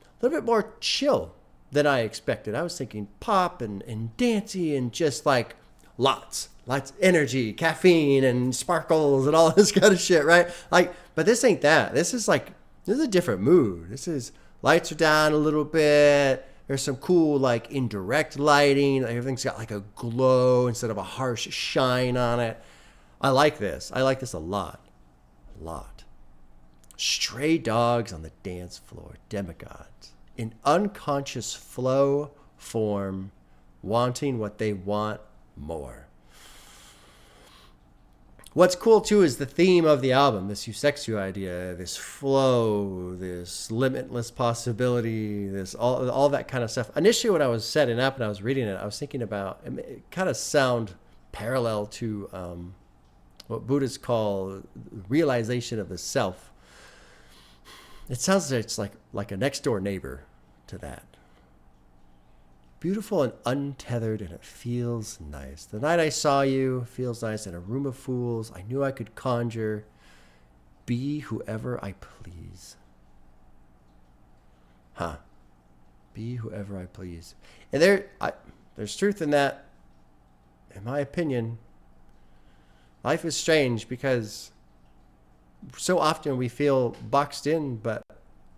a little bit more chill than I expected. I was thinking pop and dancey and just like lots of energy, caffeine and sparkles and all this kind of shit, right? Like, but this ain't that. This is a different mood. This is lights are down a little bit. There's some cool like indirect lighting. Everything's got like a glow instead of a harsh shine on it. I like this. I like this a lot. Stray dogs on the dance floor, demigods. In unconscious flow form, wanting what they want more. What's cool too is the theme of the album, this Eusexua idea, this flow, this limitless possibility, this all that kind of stuff. Initially when I was setting up and I was reading it, I was thinking about, it kind of sound parallel to what Buddhists call realization of the self. It sounds like it's like a next door neighbor to that. Beautiful and untethered, and it feels nice. The night I saw you feels nice. In a room of fools, I knew I could conjure, be whoever I please. Be whoever I please. And there's truth in that. In my opinion, life is strange because so often we feel boxed in, but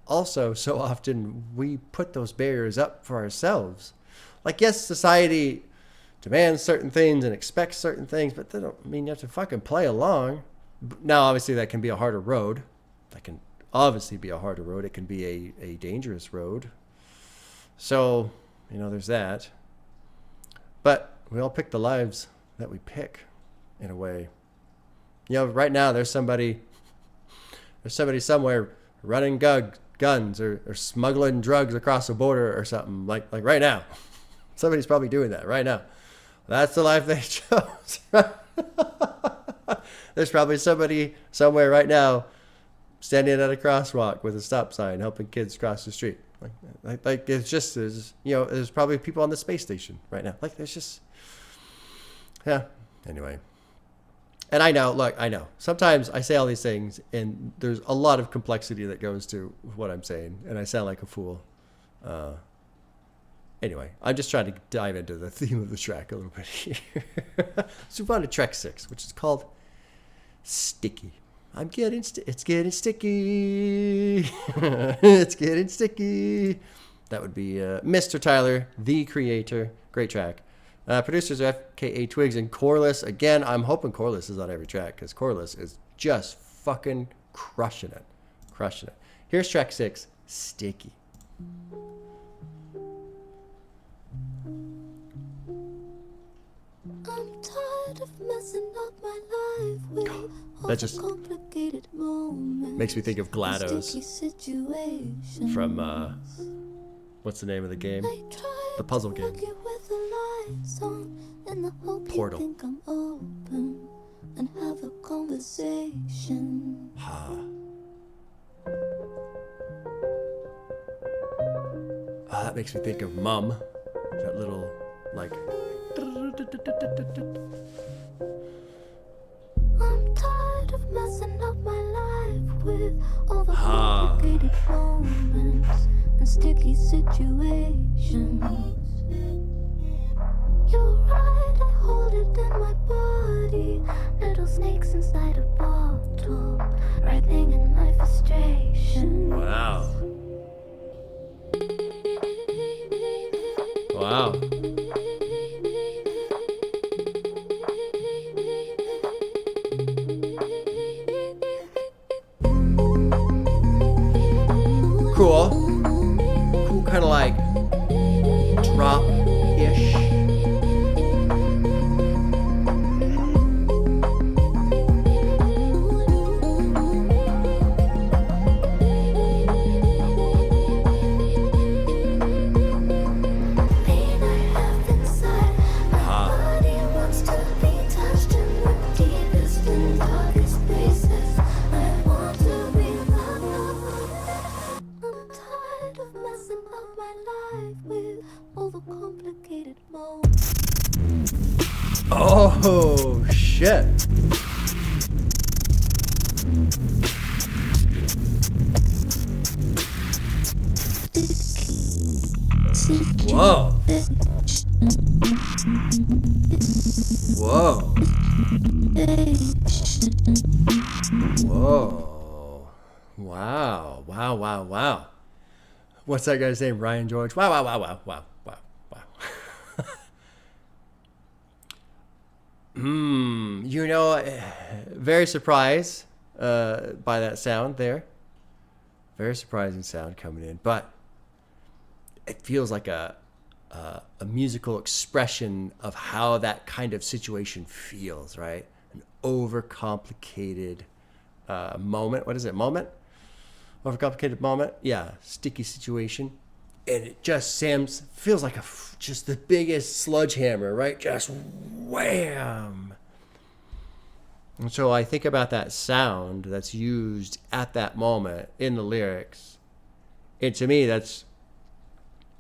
also so often we put those barriers up for ourselves. Like, yes, society demands certain things and expects certain things, but that don't mean you have to fucking play along. Now, obviously, that can be a harder road. That can obviously be a harder road. It can be a dangerous road. So, there's that. But we all pick the lives that we pick, in a way. Right now, there's somebody somewhere running guns or smuggling drugs across the border or something, like right now. Somebody's probably doing that right now. That's the life they chose. There's probably somebody somewhere right now standing at a crosswalk with a stop sign helping kids cross the street. Like it's just, there's probably people on the space station right now. Like there's just, yeah. Anyway. And I know. Sometimes I say all these things and there's a lot of complexity that goes to what I'm saying. And I sound like a fool. Anyway, I'm just trying to dive into the theme of the track a little bit here. Let's move on to track 6, which is called Sticky. It's getting sticky. It's getting sticky. That would be Mr. Tyler, the creator. Great track. Producers are FKA Twigs and Corliss. Again, I'm hoping Corliss is on every track because Corliss is just fucking crushing it. Here's track 6, Sticky. I'm tired of messing up my life with That just makes me think of GLaDOS from, what's the name of the game? The puzzle game. Portal. And have a conversation. That makes me think of Mum. That little, like... I'm tired of messing up my life with overcomplicated moments and sticky situations. You're right, I hold it in my body. Little snakes inside a bottle, writhing in my frustration. Wow. Wow. Cool. Cool, kind of like drop-ish. Oh, shit. Whoa. Whoa. Whoa. Wow. Wow, wow, wow. What's that guy's name? Ryan George? Wow, wow, wow, wow, wow, wow, wow. You know, very surprised by that sound there. Very surprising sound coming in, but it feels like a musical expression of how that kind of situation feels, right? An overcomplicated moment. What is it? Moment? Overcomplicated moment? Yeah, sticky situation. And it just feels like just the biggest sledgehammer, right? Just wham! And so I think about that sound that's used at that moment in the lyrics. And to me, that's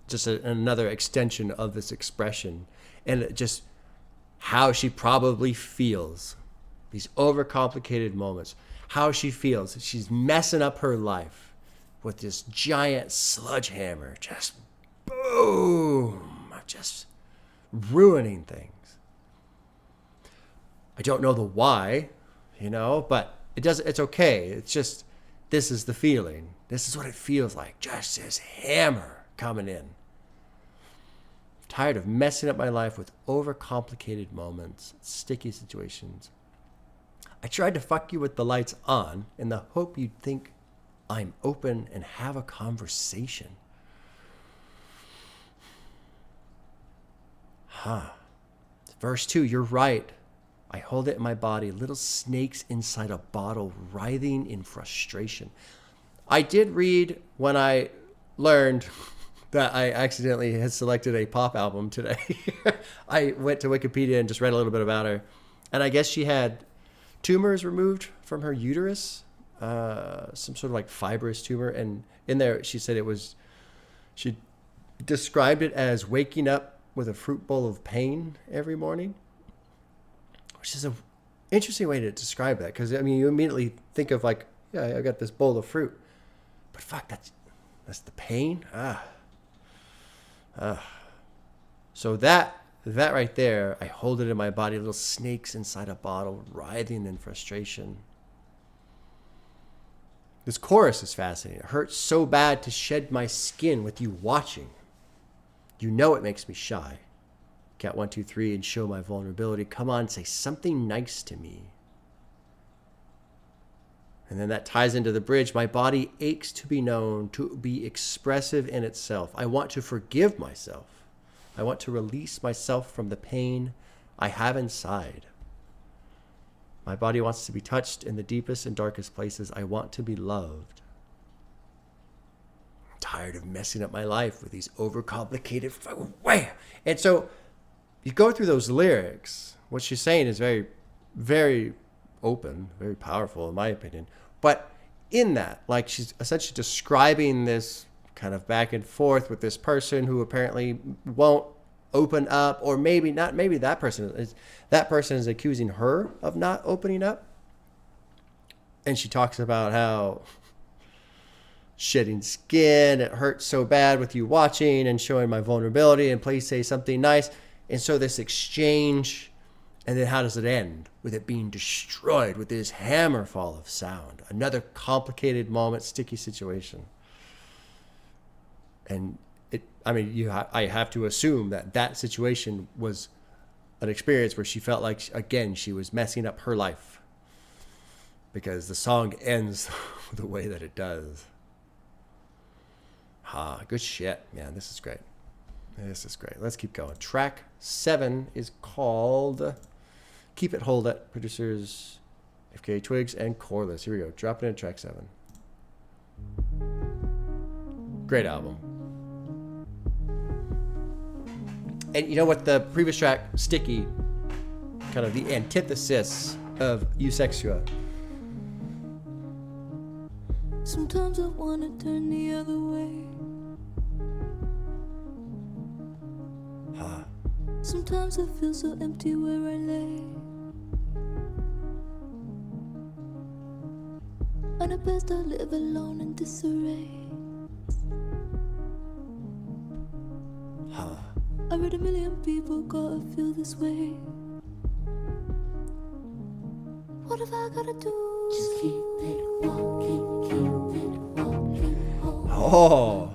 just another extension of this expression. And just how she probably feels. These overcomplicated moments. How she feels. She's messing up her life with this giant sledgehammer. Just boom. Just ruining things. I don't know the why, but it's okay. It's just, this is the feeling. This is what it feels like. Just this hammer coming in. I'm tired of messing up my life with overcomplicated moments, sticky situations. I tried to fuck you with the lights on in the hope you'd think I'm open and have a conversation. Verse 2, you're right. I hold it in my body, little snakes inside a bottle, writhing in frustration. I did read when I learned that I accidentally had selected a pop album today. I went to Wikipedia and just read a little bit about her. And I guess she had tumors removed from her uterus, some sort of like fibrous tumor. And in there, she said she described it as waking up with a fruit bowl of pain every morning, which is an interesting way to describe that. Because, you immediately think of like, yeah, I got this bowl of fruit. But fuck, that's the pain? So that right there, I hold it in my body, little snakes inside a bottle, writhing in frustration. This chorus is fascinating. It hurts so bad to shed my skin with you watching. You know it makes me shy. Count 1, 2, 3 and show my vulnerability. Come on, say something nice to me. And then that ties into the bridge. My body aches to be known, to be expressive in itself. I want to forgive myself. I want to release myself from the pain I have inside. My body wants to be touched in the deepest and darkest places. I want to be loved. I'm tired of messing up my life with these overcomplicated... Wham! And so you go through those lyrics. What she's saying is very, very open, very powerful in my opinion. But in that, like, she's essentially describing this kind of back and forth with this person who apparently won't open up, or maybe not. Maybe that person is accusing her of not opening up. And she talks about how shedding skin, it hurts so bad with you watching and showing my vulnerability, and please say something nice. And so this exchange, and then how does it end? With it being destroyed with this hammer fall of sound. Another complicated moment, sticky situation. And I have to assume that situation was an experience where she felt like, again, she was messing up her life, because the song ends the way that it does. Good shit, man. This is great. Let's keep going. Track 7 is called Keep It, Hold It. Producers FKA Twigs and Coreless. Here we go. Dropping in track 7. Great album. And you know what? The previous track, Sticky, kind of the antithesis of Eusexua. Sometimes I wanna turn the other way. Sometimes I feel so empty where I lay. And at best I live alone in disarray. I read 1,000,000 people gotta feel this way. What have I gotta do? Just keep it walking, Oh.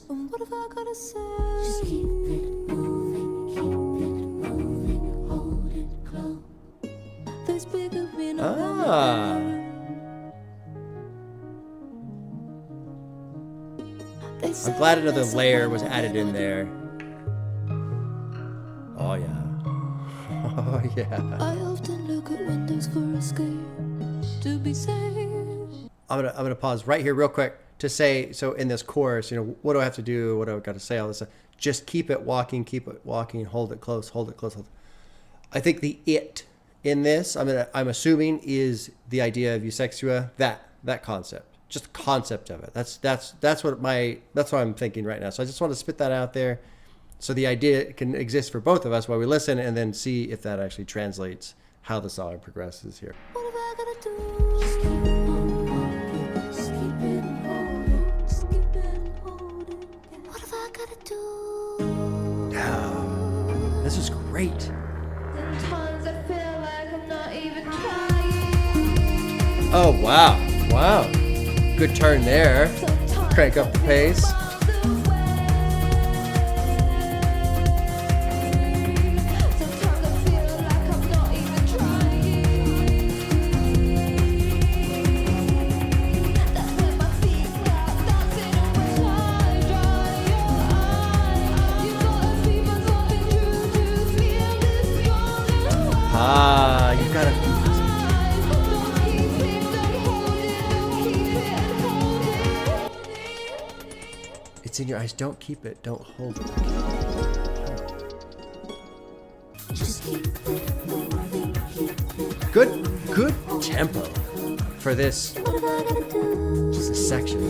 And what have I gotta say? Just keep it moving, hold it close. There's bigger in I'm glad another layer was added in there. Oh yeah. Oh yeah. I often look at windows for escape to be safe. I'm gonna pause right here real quick to say, so in this chorus, what do I have to do? What do I got to say? All this stuff. Just keep it walking, hold it close, hold it close. I think the it in this, I'm assuming, is the idea of Eusexua, that concept. Just the concept of it. That's what I'm thinking right now. So I just want to spit that out there, so the idea can exist for both of us while we listen, and then see if that actually translates how the song progresses here. What have I gotta do? Just keep it moving, just keep it holding, just keep it holding. What have I gotta do? This is great. Sometimes I feel like I'm not even trying. Oh wow. Good turn there. Crank up the pace. You gotta. It's in your eyes. Don't keep it. Don't hold it. Good tempo for this section.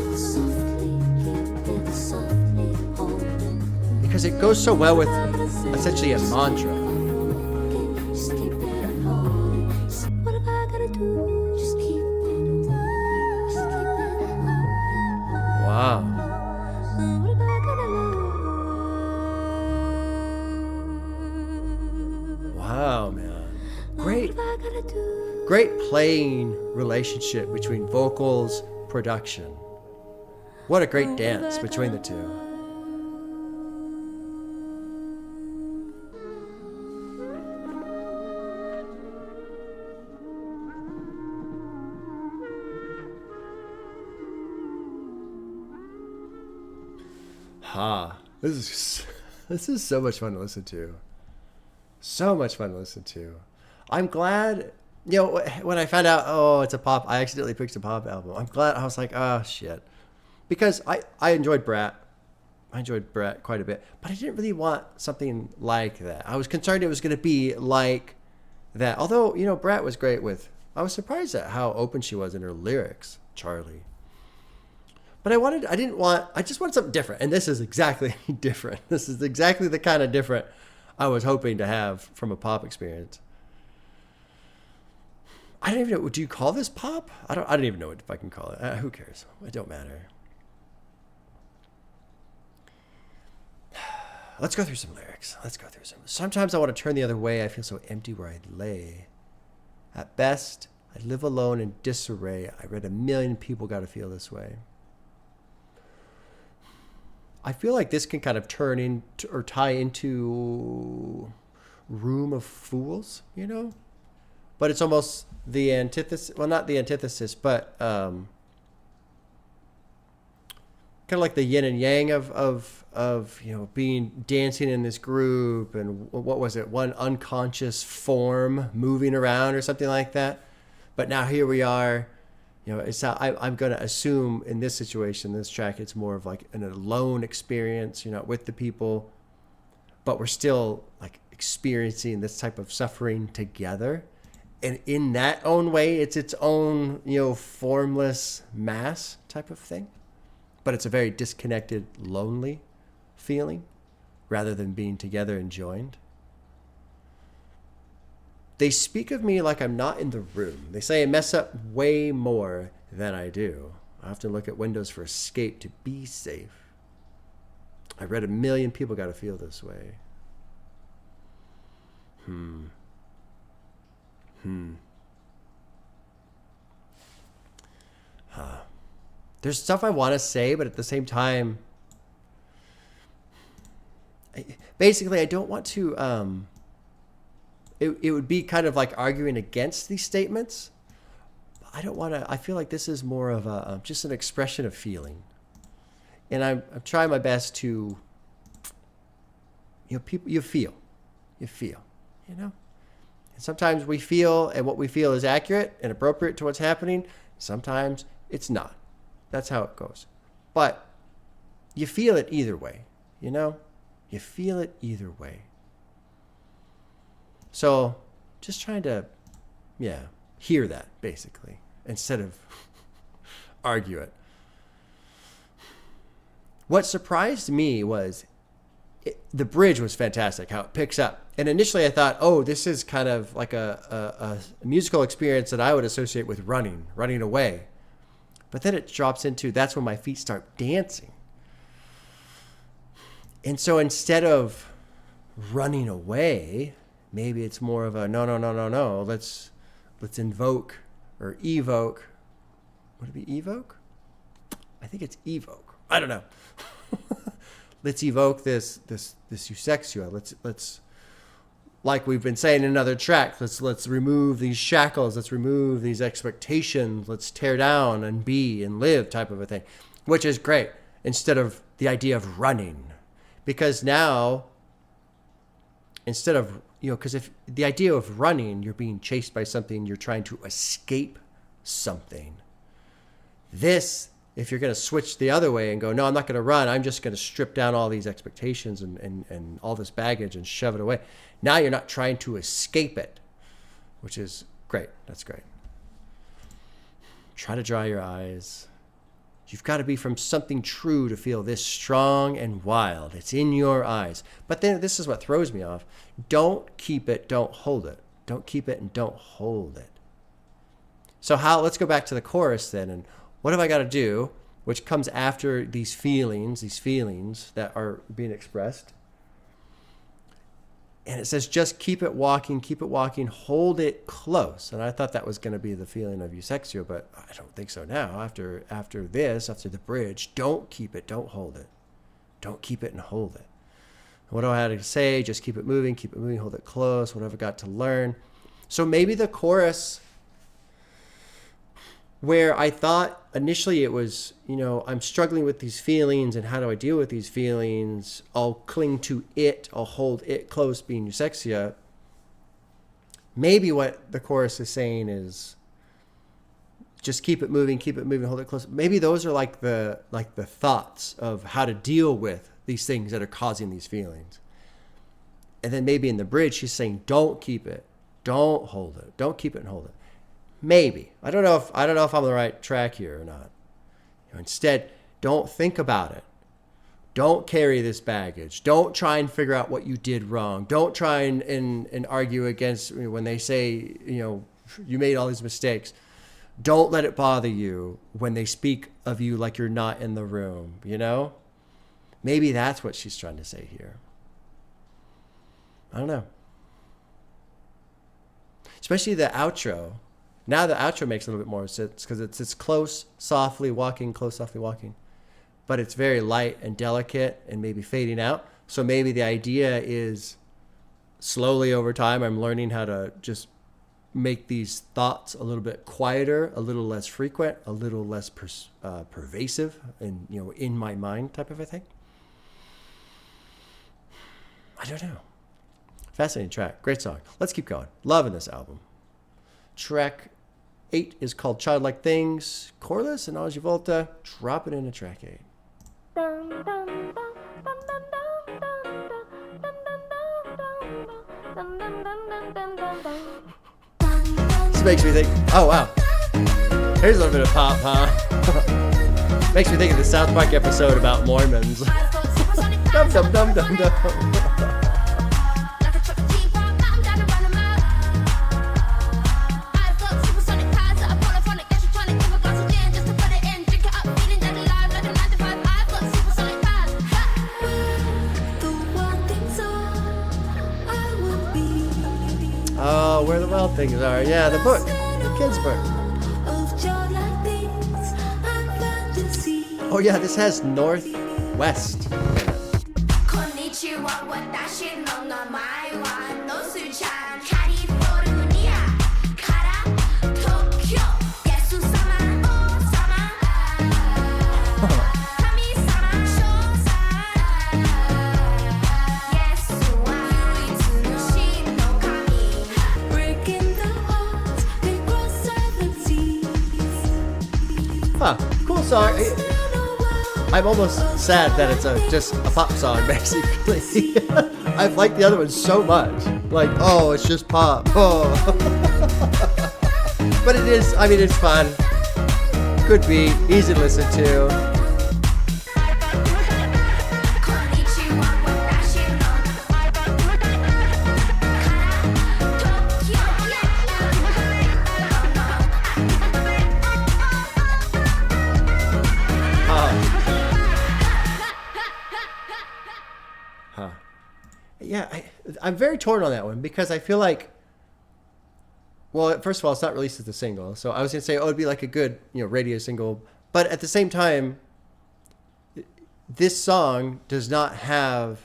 Because it goes so well with essentially a mantra. Wow. Wow, man. Great playing relationship between vocals, production. What a great dance between the two. This is so much fun to listen to. So much fun to listen to. I'm glad when I found out, oh, it's a pop, I accidentally picked a pop album. I'm glad. I was like, oh, shit. Because I enjoyed Brat. I enjoyed Brat quite a bit. But I didn't really want something like that. I was concerned it was going to be like that. Although, Brat was great with... I was surprised at how open she was in her lyrics, Charlie. But I just wanted something different. And this is exactly different. This is exactly the kind of different I was hoping to have from a pop experience. I don't even know. Do you call this pop? I don't even know what if I can call it. Who cares? It don't matter. Let's go through some lyrics. Sometimes I want to turn the other way. I feel so empty where I lay. At best, I live alone in disarray. I read 1,000,000 people got to feel this way. I feel like this can kind of turn into or tie into Room of Fools, But it's almost the antithesis. Well, not the antithesis, but kind of like the yin and yang of being dancing in this group, and what was it? One unconscious form moving around or something like that. But now here we are. It's I'm going to assume in this situation, this track, it's more of like an alone experience. You're not with the people, but we're still like experiencing this type of suffering together. And in that own way, it's its own, formless mass type of thing. But it's a very disconnected, lonely feeling rather than being together and joined. They speak of me like I'm not in the room. They say I mess up way more than I do. I often look at windows for escape to be safe. I read 1,000,000 people got to feel this way. There's stuff I want to say, but at the same time, basically, I don't want to. It would be kind of like arguing against these statements. I don't want to. I feel like this is more of just an expression of feeling, and I'm trying my best to. People, you feel, And sometimes we feel, and what we feel is accurate and appropriate to what's happening. Sometimes it's not. That's how it goes. But you feel it either way, You feel it either way. So just trying to, hear that, basically, instead of argue it. What surprised me was the bridge was fantastic, how it picks up. And initially I thought, oh, this is kind of like a musical experience that I would associate with running away. But then it drops into, that's when my feet start dancing. And so instead of running away, maybe it's more of a no. Let's invoke or evoke. Would it be evoke? I think it's evoke. I don't know. Let's evoke this Eusexua. Let's like we've been saying in another track, let's remove these shackles, let's remove these expectations, let's tear down and be and live type of a thing, which is great, instead of the idea of running. Because now, instead of, because if the idea of running, you're being chased by something, you're trying to escape something. This, if you're going to switch the other way and go, no, I'm not going to run, I'm just going to strip down all these expectations and all this baggage and shove it away. Now you're not trying to escape it, which is great. That's great. Try to dry your eyes. You've got to be from something true to feel this strong and wild. It's in your eyes. But then this is what throws me off. Don't keep it, don't hold it. Don't keep it and don't hold it. So let's go back to the chorus then. And what have I got to do, which comes after these feelings that are being expressed. And it says, just keep it walking, hold it close. And I thought that was going to be the feeling of Eusexua, but I don't think so now. After the bridge, don't keep it, don't hold it. Don't keep it and hold it. What do I have to say? Just keep it moving, hold it close, what have I got to learn? So maybe the chorus, where I thought initially it was, I'm struggling with these feelings and how do I deal with these feelings? I'll cling to it. I'll hold it close, being Eusexia. Maybe what the chorus is saying is just keep it moving, hold it close. Maybe those are like the thoughts of how to deal with these things that are causing these feelings. And then maybe in the bridge, she's saying, don't keep it. Don't hold it. Don't keep it and hold it. Maybe. I don't know if I'm on the right track here or not. Instead, don't think about it. Don't carry this baggage. Don't try and figure out what you did wrong. Don't try and argue against when they say, you made all these mistakes. Don't let it bother you when they speak of you like you're not in the room, Maybe that's what she's trying to say here. I don't know. Especially the outro. Now the outro makes a little bit more sense because it's close, softly walking. But it's very light and delicate and maybe fading out. So maybe the idea is slowly over time, I'm learning how to just make these thoughts a little bit quieter, a little less frequent, a little less pervasive and, in my mind type of a thing. I don't know. Fascinating track. Great song. Let's keep going. Loving this album. Track 8 is called Childlike Things. Chorus and Oggi Volta. Drop it into track 8. This makes me think, oh wow. Here's a little bit of pop, huh? Makes me think of the South Park episode about Mormons. Dum dum dum dum dum. Oh, where the wild things are. Yeah, the book. The kid's book. Oh yeah, this has Northwest in it. Huh, cool song. I'm almost sad that it's just a pop song, basically. I've liked the other one so much. Like, oh, it's just pop. Oh. But it is, it's fun. Good beat, easy to listen to. Yeah, I'm very torn on that one because I feel like, well, first of all, it's not released as a single. So I was going to say, it'd be like a good, radio single. But at the same time, this song does not have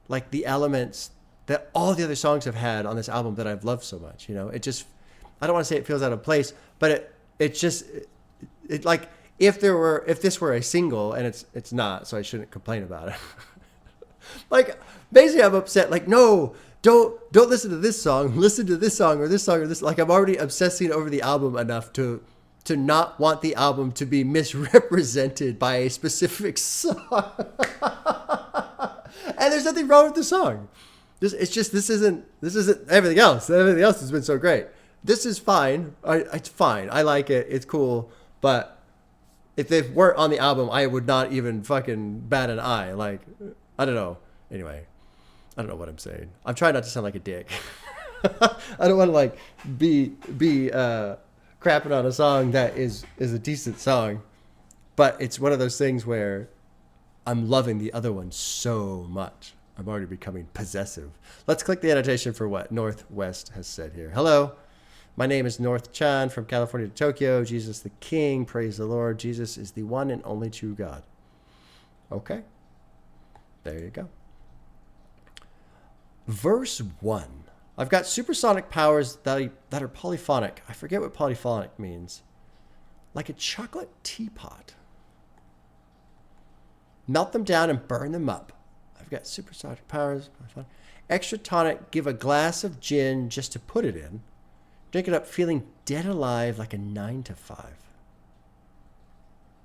like the elements that all the other songs have had on this album that I've loved so much. It just, I don't want to say it feels out of place, but it just like if this were a single, and it's not, so I shouldn't complain about it. Like, basically, I'm upset. Like, no, don't listen to this song. Listen to this song or this song or this. Like, I'm already obsessing over the album enough to not want the album to be misrepresented by a specific song. And there's nothing wrong with the song. This isn't everything else. Everything else has been so great. This is fine. It's fine. I like it. It's cool. But if they weren't on the album, I would not even fucking bat an eye. Like, I don't know. Anyway, I don't know what I'm saying. I'm trying not to sound like a dick. I don't want to be crapping on a song that is a decent song, but it's one of those things where I'm loving the other one so much. I'm already becoming possessive. Let's click the annotation for what Northwest has said here. Hello, my name is North Chan from California to Tokyo. Jesus the King, praise the Lord. Jesus is the one and only true God. Okay. There you go. Verse 1. I've got supersonic powers that are polyphonic. I forget what polyphonic means. Like a chocolate teapot. Melt them down and burn them up. I've got supersonic powers. Extra tonic, give a glass of gin just to put it in. Drink it up feeling dead alive like a 9 to 5.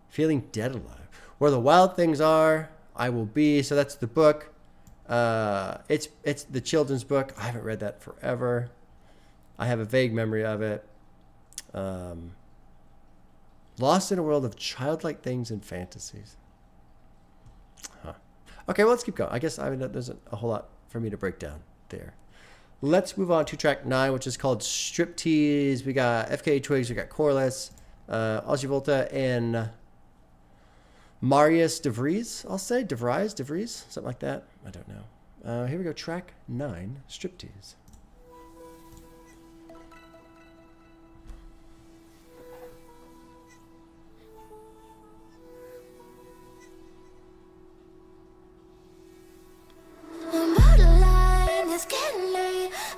Feeling dead alive. Where the wild things are, I will be. So that's the book. It's the children's book. I haven't read that forever. I have a vague memory of it. Lost in a world of childlike things and fantasies. Huh. Okay, well, let's keep going. I guess there's a whole lot for me to break down there. Let's move on to track 9, which is called Striptease. We got FKA Twigs, we got Corliss, Ozzy Volta, and Marius DeVries, I'll say. DeVries, something like that. I don't know. Here we go, track 9, Striptease.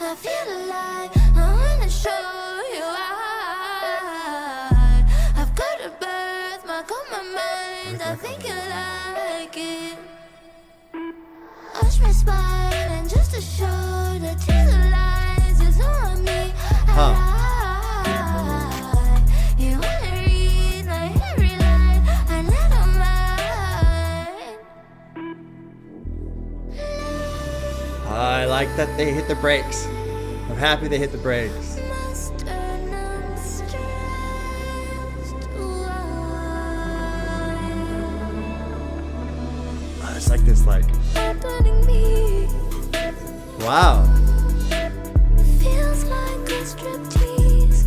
I feel alive, I wanna show you why. I've got a birthmark on my mind, I think you like it. Arch my spine and just to show the tears of lies is on me. You wanna read my every line, I let on mine. I like that they hit the brakes. I'm happy they hit the brakes. It's like this, like, wow. Feels like a striptease,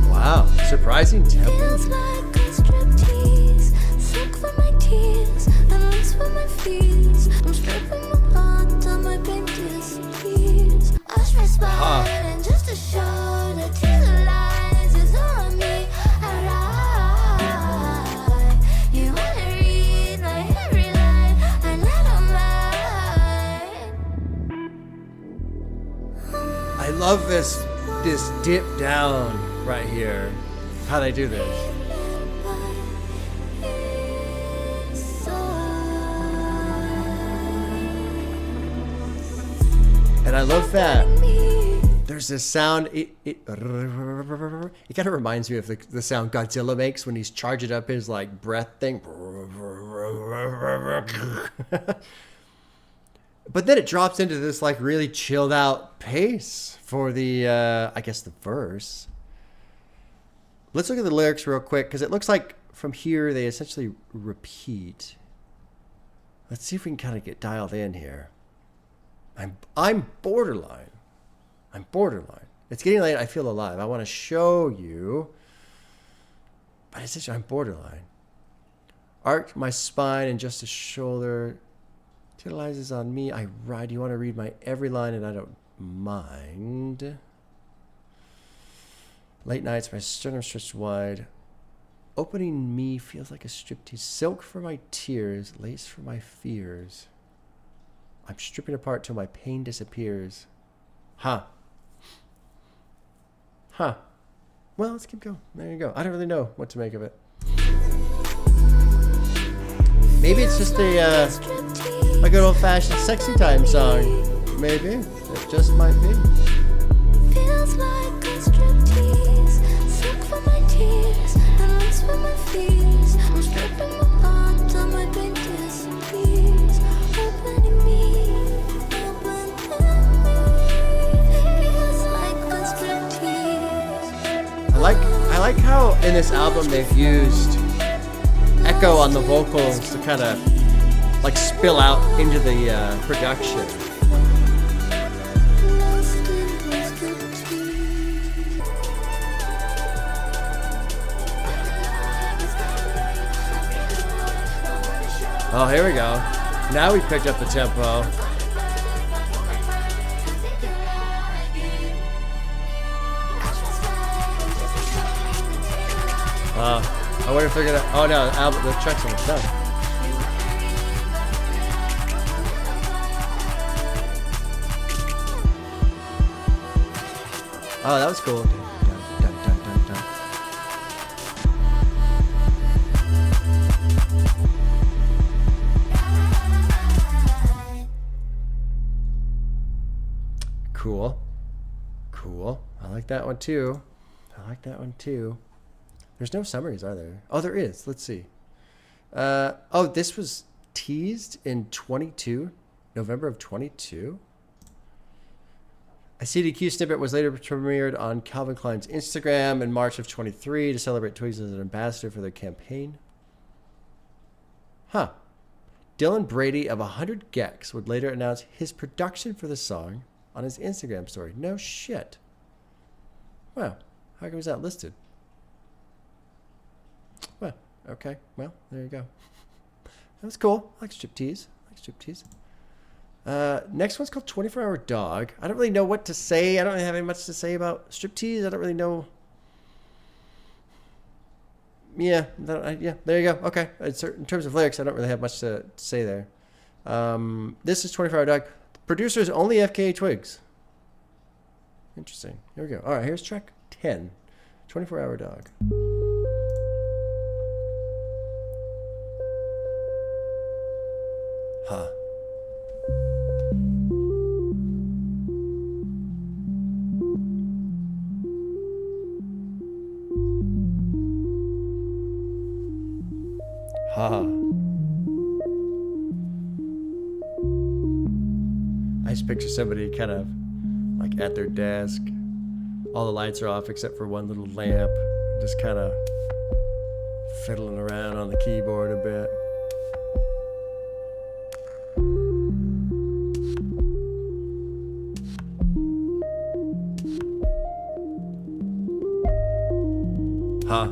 wow, surprising tempo. Feels like a striptease, silk for my tears, and lace for my fears. I'm stripping my heart till my pain disappears. Ash my spine and just to show the tears of lies is on me. Alright, you wanna read my every line, I let on mine. I love this dip down right here. How they do this. And I love that there's this sound. It kind of reminds me of the sound Godzilla makes when he's charging up his like breath thing. But then it drops into this like really chilled out pace for the I guess the verse. Let's look at the lyrics real quick because it looks like from here they essentially repeat. Let's see if we can kind of get dialed in here. I'm borderline. I'm borderline. It's getting late. I feel alive. I want to show you. But essentially, I'm borderline. Arch my spine and just a shoulder. Titillizes on me. I ride. You want to read my every line and I don't mind. Late nights, my sternum stretched wide. Opening me feels like a striptease. Silk for my tears. Lace for my fears. I'm stripping apart till my pain disappears. Huh. Well, let's keep going. There you go. I don't really know what to make of it. Maybe it's just a good old-fashioned sexy time song. Maybe. It just might be. Feels like a striptease. Silk for my tears and lace for my fears. I'm stripping apart till my pain disappears. Opening me. I like how in this album they've used echo on the vocals to kind of like spill out into the production. Oh, here we go. Now we picked up the tempo. I wonder if they're gonna. Oh no, the track's almost done. Oh, that was cool. Dun, dun, dun, dun, dun. Cool. Cool. I like that one too. I like that one too. There's no summaries, are there? Oh, there is. Let's see. Oh, this was teased in 22, November of 22. A CDQ snippet was later premiered on Calvin Klein's Instagram in March of 23 to celebrate Twigs as an ambassador for their campaign. Huh. Dylan Brady of 100 Gex would later announce his production for the song on his Instagram story. No shit. Wow. How come it's not listed? Well, okay. Well, there you go. That's cool. I like Striptease. Next one's called 24 Hour Dog. I don't really know what to say. I don't really have any much to say about Striptease. I don't really know. Yeah, there you go. Okay. In terms of lyrics, I don't really have much to say there. This is 24 Hour Dog. Producers only FKA Twigs. Interesting. Here we go. All right, here's track 10. 24 Hour Dog. Huh. I just picture somebody kind of like at their desk. All the lights are off except for one little lamp. Just kind of fiddling around on the keyboard a bit. Huh.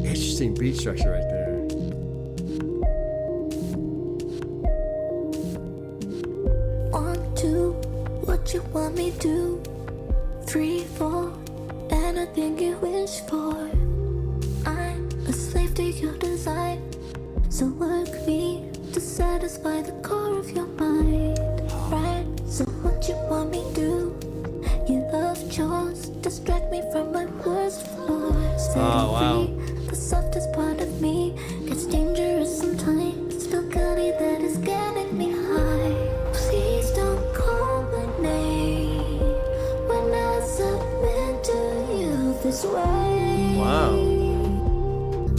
Interesting beat structure right there. 1, 2, what you want me to? 3, 4, anything you wish for. I'm a slave to your design, so work me to satisfy the core of your mind. Right, so what you want me to? You love chores, distract me from my worst flaws. Wow. The softest part of me gets dangerous sometimes. Feel gully that is getting me high. Please don't call my name when I submit to you this way. Wow.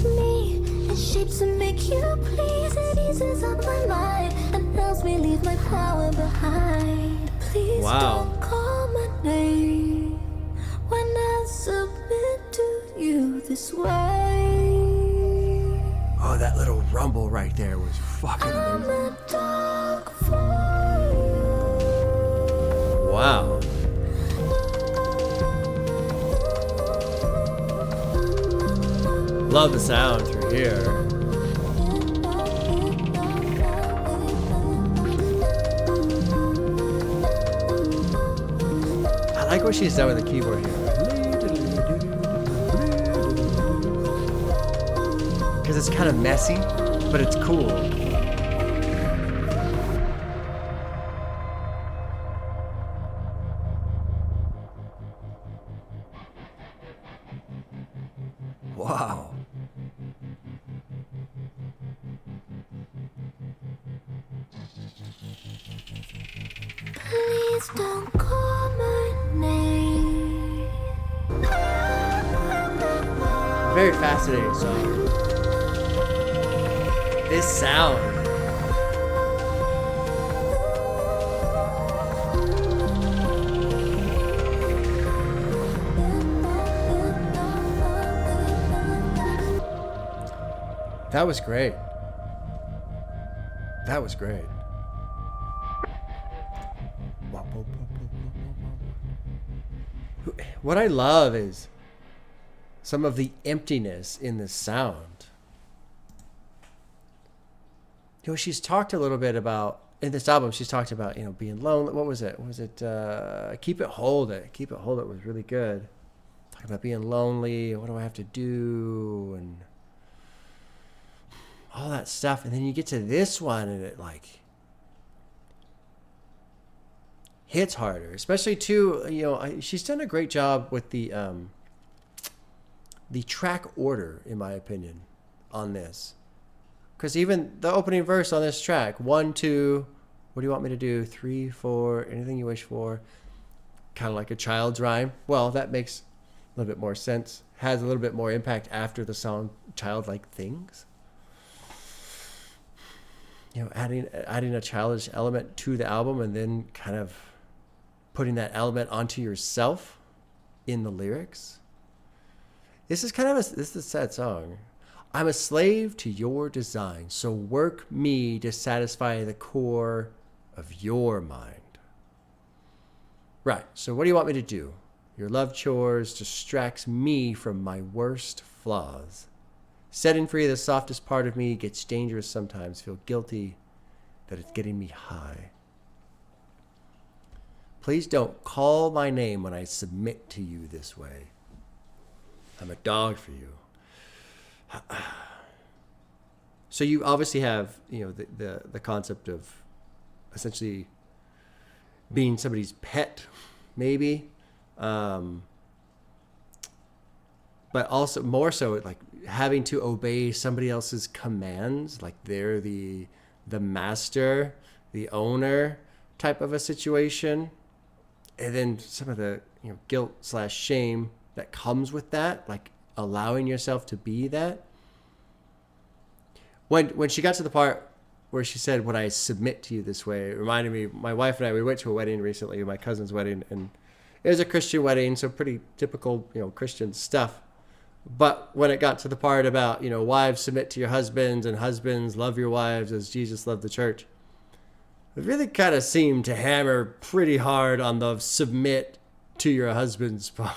Me in shapes that make you please. It eases up my mind and helps me leave my power behind. Please don't call my name when I submit to you this way. Oh, that little rumble right there was fucking I'm amazing. a dog for you. Wow. Love the sound through here. I like what she's done with the keyboard here. Because it's kind of messy, but it's cool. Wow. Please don't call my name. Very fascinating song. This sound. That was great. That was great. What I love is some of the emptiness in the sound. You know, she's talked a little bit about, in this album, she's talked about, you know, being lonely. What was it? Was it Keep It Hold It? Keep It Hold It was really good. Talking about being lonely. What do I have to do? And all that stuff. And then you get to this one and it like hits harder, especially too, you know, she's done a great job with the track order, in my opinion, on this. Because even the opening verse on this track, 1, 2, what do you want me to do? 3, 4, anything you wish for. Kind of like a child's rhyme. Well, that makes a little bit more sense. Has a little bit more impact after the song Childlike Things. Adding a childish element to the album and then kind of putting that element onto yourself in the lyrics. This is a sad song. I'm a slave to your design, so work me to satisfy the core of your mind. Right, so what do you want me to do? Your love chores distracts me from my worst flaws. Setting free the softest part of me gets dangerous sometimes. Feel guilty that it's getting me high. Please don't call my name when I submit to you this way. I'm a dog for you. So you obviously have, the concept of essentially being somebody's pet, maybe. But also more so like having to obey somebody else's commands, like they're the master, the owner type of a situation. And then some of the guilt/shame that comes with that, like allowing yourself to be that. When she got to the part where she said, when I submit to you this way, it reminded me, my wife and I, we went to a wedding recently, my cousin's wedding, and it was a Christian wedding, so pretty typical, Christian stuff. But when it got to the part about, wives submit to your husbands and husbands love your wives as Jesus loved the church, it really kind of seemed to hammer pretty hard on the submit to your husband's part.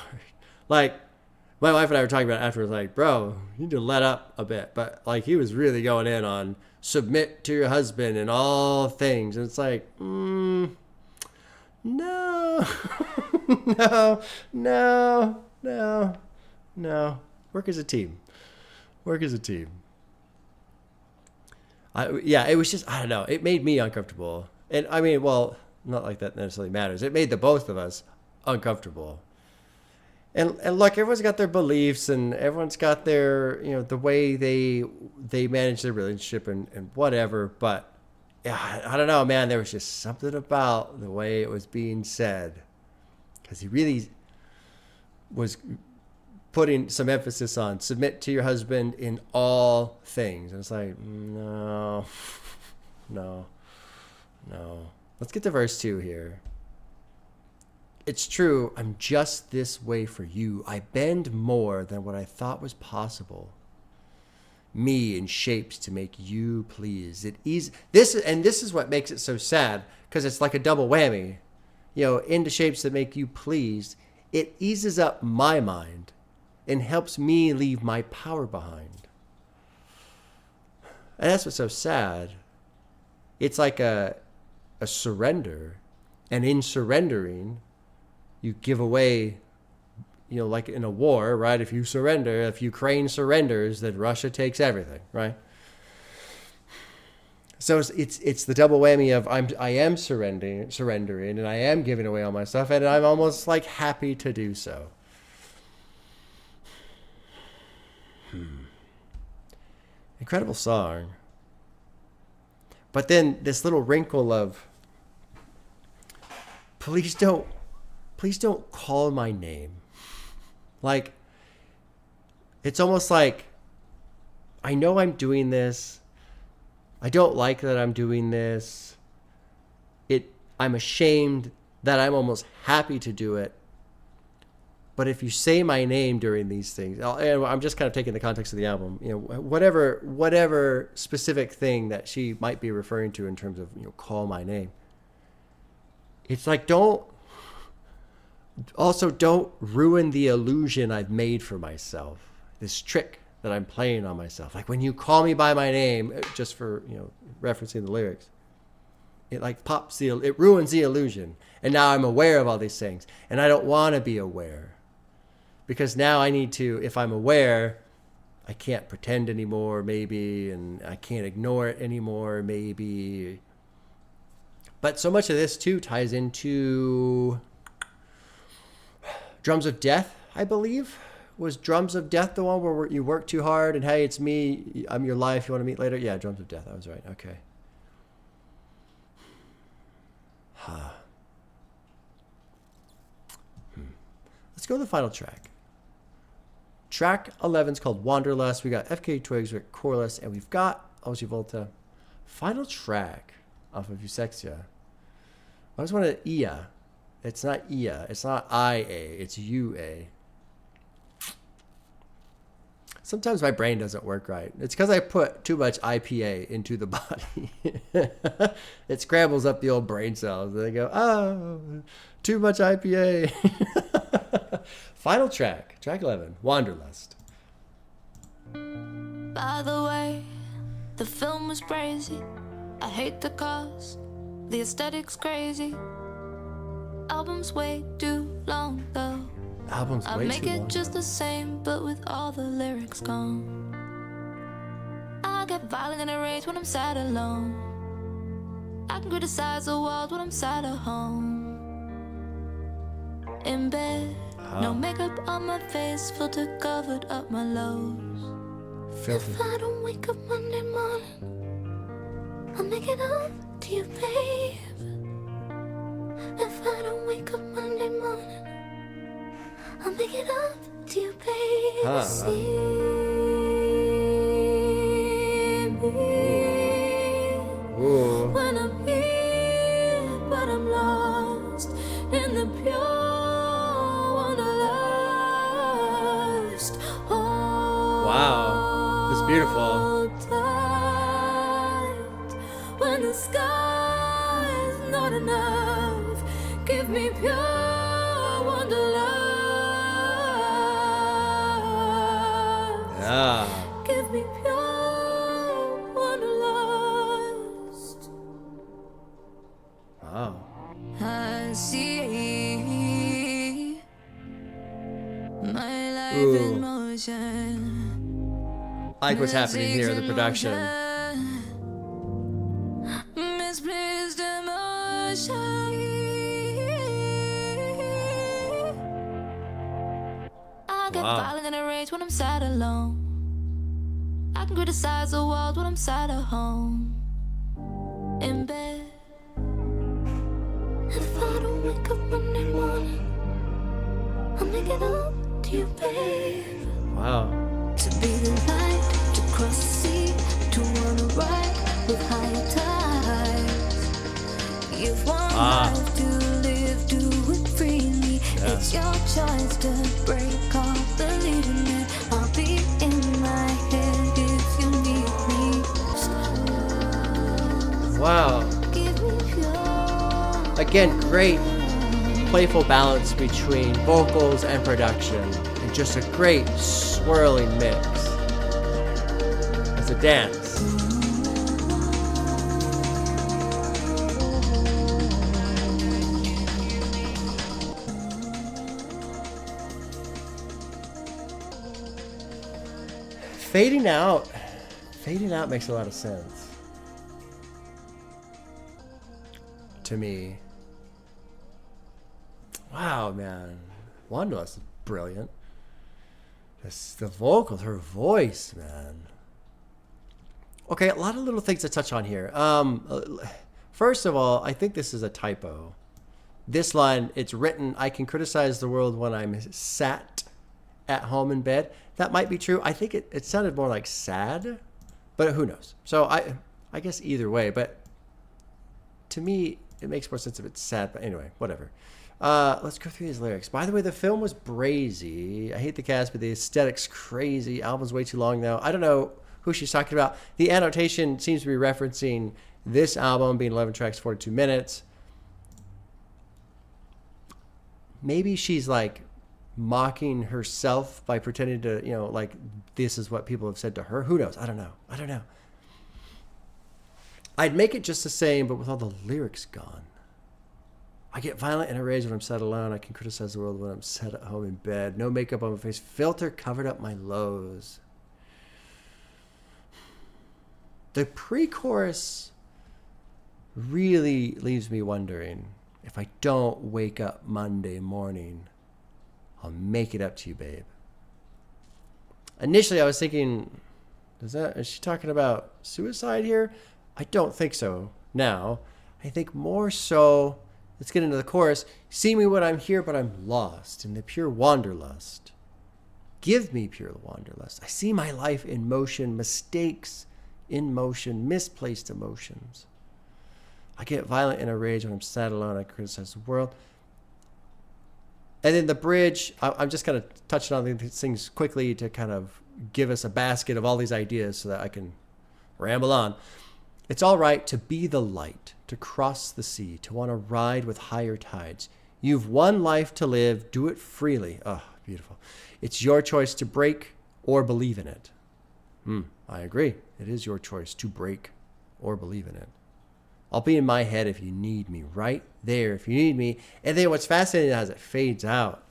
Like, my wife and I were talking about it afterwards, like, bro, you need to let up a bit. But, like, he was really going in on submit to your husband in all things. And it's like, no, no. Work as a team. It was just, I don't know. It made me uncomfortable. And I mean, well, not like that necessarily matters. It made the both of us uncomfortable. And look, everyone's got their beliefs and everyone's got their, the way they manage their relationship and whatever. But yeah, I don't know, man. There was just something about the way it was being said. Because he really was putting some emphasis on submit to your husband in all things. And it's like, no. Let's get to verse 2 here. It's true, I'm just this way for you. I bend more than what I thought was possible. Me in shapes to make you pleased. This is what makes it so sad, because it's like a double whammy. Into shapes that make you pleased. It eases up my mind and helps me leave my power behind. And that's what's so sad. It's like a surrender. And in surrendering, you give away, like in a war, right? If you surrender, if Ukraine surrenders, then Russia takes everything, right? So it's the double whammy of I am surrendering, and I am giving away all my stuff, and I'm almost like happy to do so. Incredible song. But then this little wrinkle of please don't call my name. Like, it's almost like I know I'm doing this. I don't like that I'm doing this. I'm ashamed that I'm almost happy to do it. But if you say my name during these things, and I'm just kind of taking the context of the album, whatever specific thing that she might be referring to in terms of, call my name. It's like, don't ruin the illusion I've made for myself. This trick that I'm playing on myself. Like when you call me by my name, just for, referencing the lyrics, it like it ruins the illusion. And now I'm aware of all these things, and I don't want to be aware. Because now I need to, if I'm aware, I can't pretend anymore, maybe, and I can't ignore it anymore, maybe. But so much of this, too, ties into Drums of Death, I believe, Was Drums of Death the one where you work too hard and hey, it's me, I'm your life, you want to meet later? Yeah, Drums of Death. I was right. Okay. Let's go to the final track. Track 11 is called Wanderlust. We got FKA Twigs, we got Coreless, and we've got OG Volta. Final track off of Eusexua. I just wanted Ia. It's not Ia. It's not IA. It's UA. Sometimes my brain doesn't work right. It's because I put too much IPA into the body. It scrambles up the old brain cells. And they go, oh, too much IPA. Final track, track 11, Wanderlust. By the way, the film was crazy. I hate the cost. The aesthetic's crazy. Album's way too long though. Album's I way make too it long. just the same, but with all the lyrics gone. I get violent in a rage when I'm sad alone. I can criticize the world when I'm sad at home. In bed, no makeup on my face, filter covered up my lows. Filthy. If I don't wake up Monday morning, I'll make it up to you, babe. If I don't wake up Monday morning, I'll make it up to you, babe. See me when I'm here, but I'm lost in the pure wanderlust. Wow, it's beautiful. When the sky is not enough, give me pure wanderlust. Yeah. Give me pure wanderlust. Wow. I see my life Ooh. in motion. I like what's happening here, the production. Misplaced emotion. I get violent in a rage when I'm sad alone. I can criticize the world when I'm sad at home. In bed. If I don't wake up Monday morning, I'll make it up to you, babe. Wow. To be the light, to cross the sea, to wanna ride with higher tides. You've one life to live, do it freely. It's your choice to break off believing it. I'll be in my head if you need me. Wow. Give me pure. Again, great playful balance between vocals and production. And just a great swirling mix. It's a dance. Fading out makes a lot of sense to me. Wow, man, Wanderlust is brilliant. The vocals, her voice, man. Okay, a lot of little things to touch on here. First of all, I think this is a typo. This line, it's written, I can criticize the world when I'm sat at home in bed. That might be true. I think it sounded more like sad, but who knows? So I guess either way, but to me, it makes more sense if it's sad, but anyway, whatever. Let's go through these lyrics. By the way, the film was brazy. I hate the cast, but the aesthetic's crazy. Album's way too long now. I don't know who she's talking about. The annotation seems to be referencing this album being 11 tracks, 42 minutes. Maybe she's like mocking herself by pretending to, like this is what people have said to her. Who knows? I don't know. I'd make it just the same, but with all the lyrics gone. I get violent and enraged when I'm sat alone. I can criticize the world when I'm sat at home in bed. No makeup on my face. Filter covered up my lows. The pre-chorus really leaves me wondering, if I don't wake up Monday morning, I'll make it up to you, babe. Initially, I was thinking, is she talking about suicide here? I don't think so now. I think more so, let's get into the chorus. See me when I'm here, but I'm lost in the pure wanderlust. Give me pure wanderlust. I see my life in motion, mistakes in motion, misplaced emotions. I get violent in a rage when I'm sad alone. I criticize the world. And then the bridge, I'm just kind of touching on these things quickly to kind of give us a basket of all these ideas so that I can ramble on. It's all right to be the light, to cross the sea, to want to ride with higher tides. You've one life to live. Do it freely. Oh, beautiful. It's your choice to break or believe in it. I agree. It is your choice to break or believe in it. I'll be in my head if you need me, right there if you need me. And then what's fascinating as it fades out,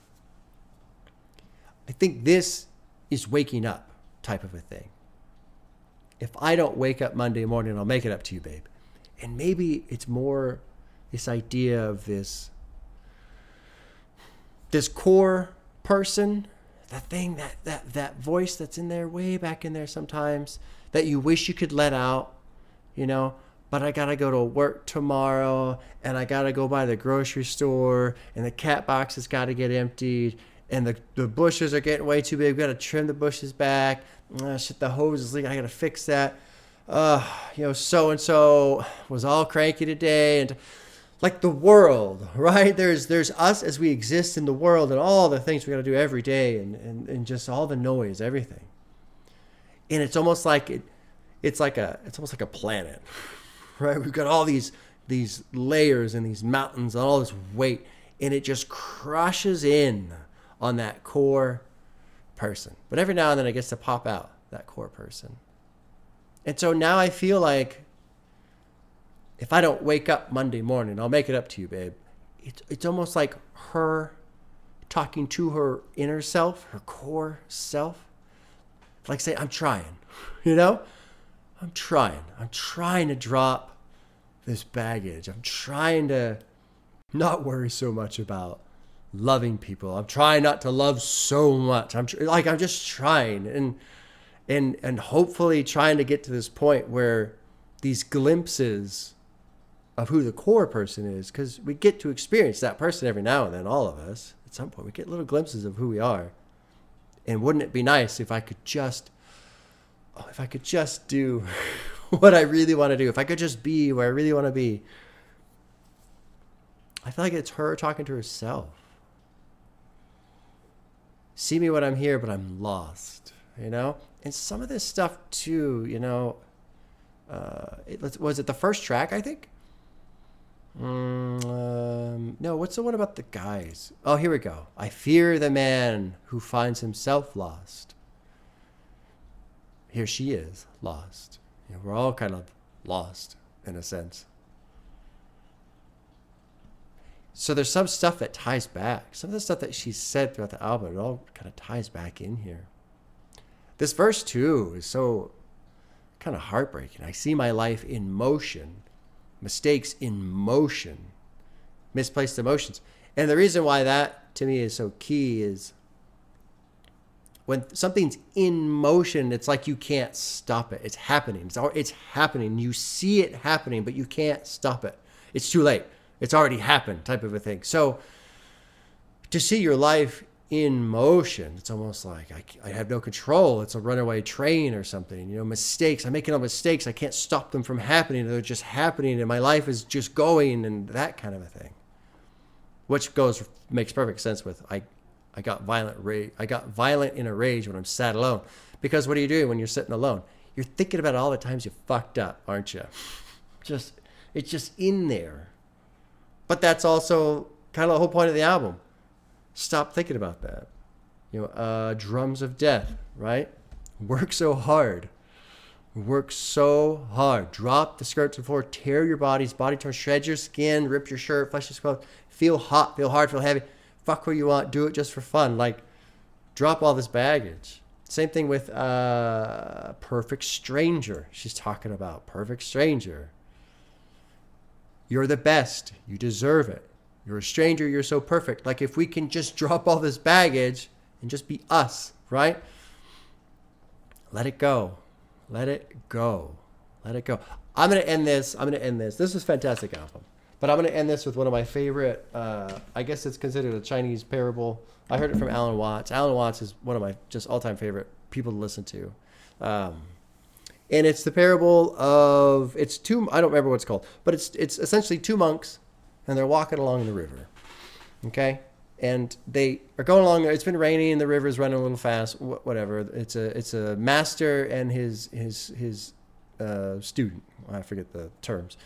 I think this is waking up type of a thing. If I don't wake up Monday morning, I'll make it up to you, babe. And maybe it's more this idea of this core person, the thing, that voice that's in there, way back in there sometimes, that you wish you could let out, but I got to go to work tomorrow, and I got to go by the grocery store, and the cat box has got to get emptied, and the bushes are getting way too big. We got to trim the bushes back. Shit, the hose is leaking. I got to fix that. So-and-so was all cranky today. And like the world, right? There's us as we exist in the world and all the things we got to do every day and just all the noise, everything. And it's almost like it's almost like a planet, right? We've got all these layers and these mountains and all this weight, and it just crushes in on that core person. But every now and then it gets to pop out, that core person. And so now I feel like if I don't wake up Monday morning, I'll make it up to you, babe. It's almost like her talking to her inner self, her core self. Like say, I'm trying, I'm trying to drop this baggage. I'm trying to not worry so much about loving people. I'm trying not to love so much. I'm just trying and hopefully trying to get to this point where these glimpses of who the core person is, because we get to experience that person every now and then, all of us, at some point, we get little glimpses of who we are. And wouldn't it be nice if I could just do what I really want to do, if I could just be where I really want to be. I feel like it's her talking to herself. See me when I'm here, but I'm lost, And some of this stuff too, was it the first track, I think? No, what's the one about the guys? Oh, here we go. I fear the man who finds himself lost. Here she is, lost. We're all kind of lost in a sense. So there's some stuff that ties back. Some of the stuff that she said throughout the album, it all kind of ties back in here. This verse, too, is so kind of heartbreaking. I see my life in motion, mistakes in motion, misplaced emotions. And the reason why that, to me, is so key is when something's in motion, it's like you can't stop it. It's happening. It's happening. You see it happening, but you can't stop it. It's too late. It's already happened, type of a thing. So to see your life in motion, it's almost like I have no control. It's a runaway train or something. Mistakes. I'm making all mistakes. I can't stop them from happening. They're just happening, and my life is just going, and that kind of a thing. Which makes perfect sense with I got violent in a rage when I'm sad alone. Because what are you doing when you're sitting alone? You're thinking about all the times you fucked up, aren't you? It's just in there. But that's also kind of the whole point of the album. Stop thinking about that. Drums of death, right? Work so hard. Drop the skirt to the floor. Tear your body torn. Shred your skin. Rip your shirt. Flesh your clothes. Feel hot. Feel hard. Feel heavy. Fuck what you want. Do it just for fun. Drop all this baggage. Same thing with Perfect Stranger. She's talking about Perfect Stranger. You're the best. You deserve it. You're a stranger. You're so perfect. If we can just drop all this baggage and just be us, right? let it go. Let it go. Let it go. I'm going to end this. This is a fantastic album. But I'm going to end this with one of my favorite, I guess it's considered a Chinese parable. I heard it from Alan Watts. Alan Watts is one of my just all-time favorite people to listen to. And it's the parable of, I don't remember what it's called, but it's essentially two monks, and they're walking along the river. Okay? And they are going along there. It's been raining, the river's running a little fast, whatever. It's a master and his student. I forget the terms.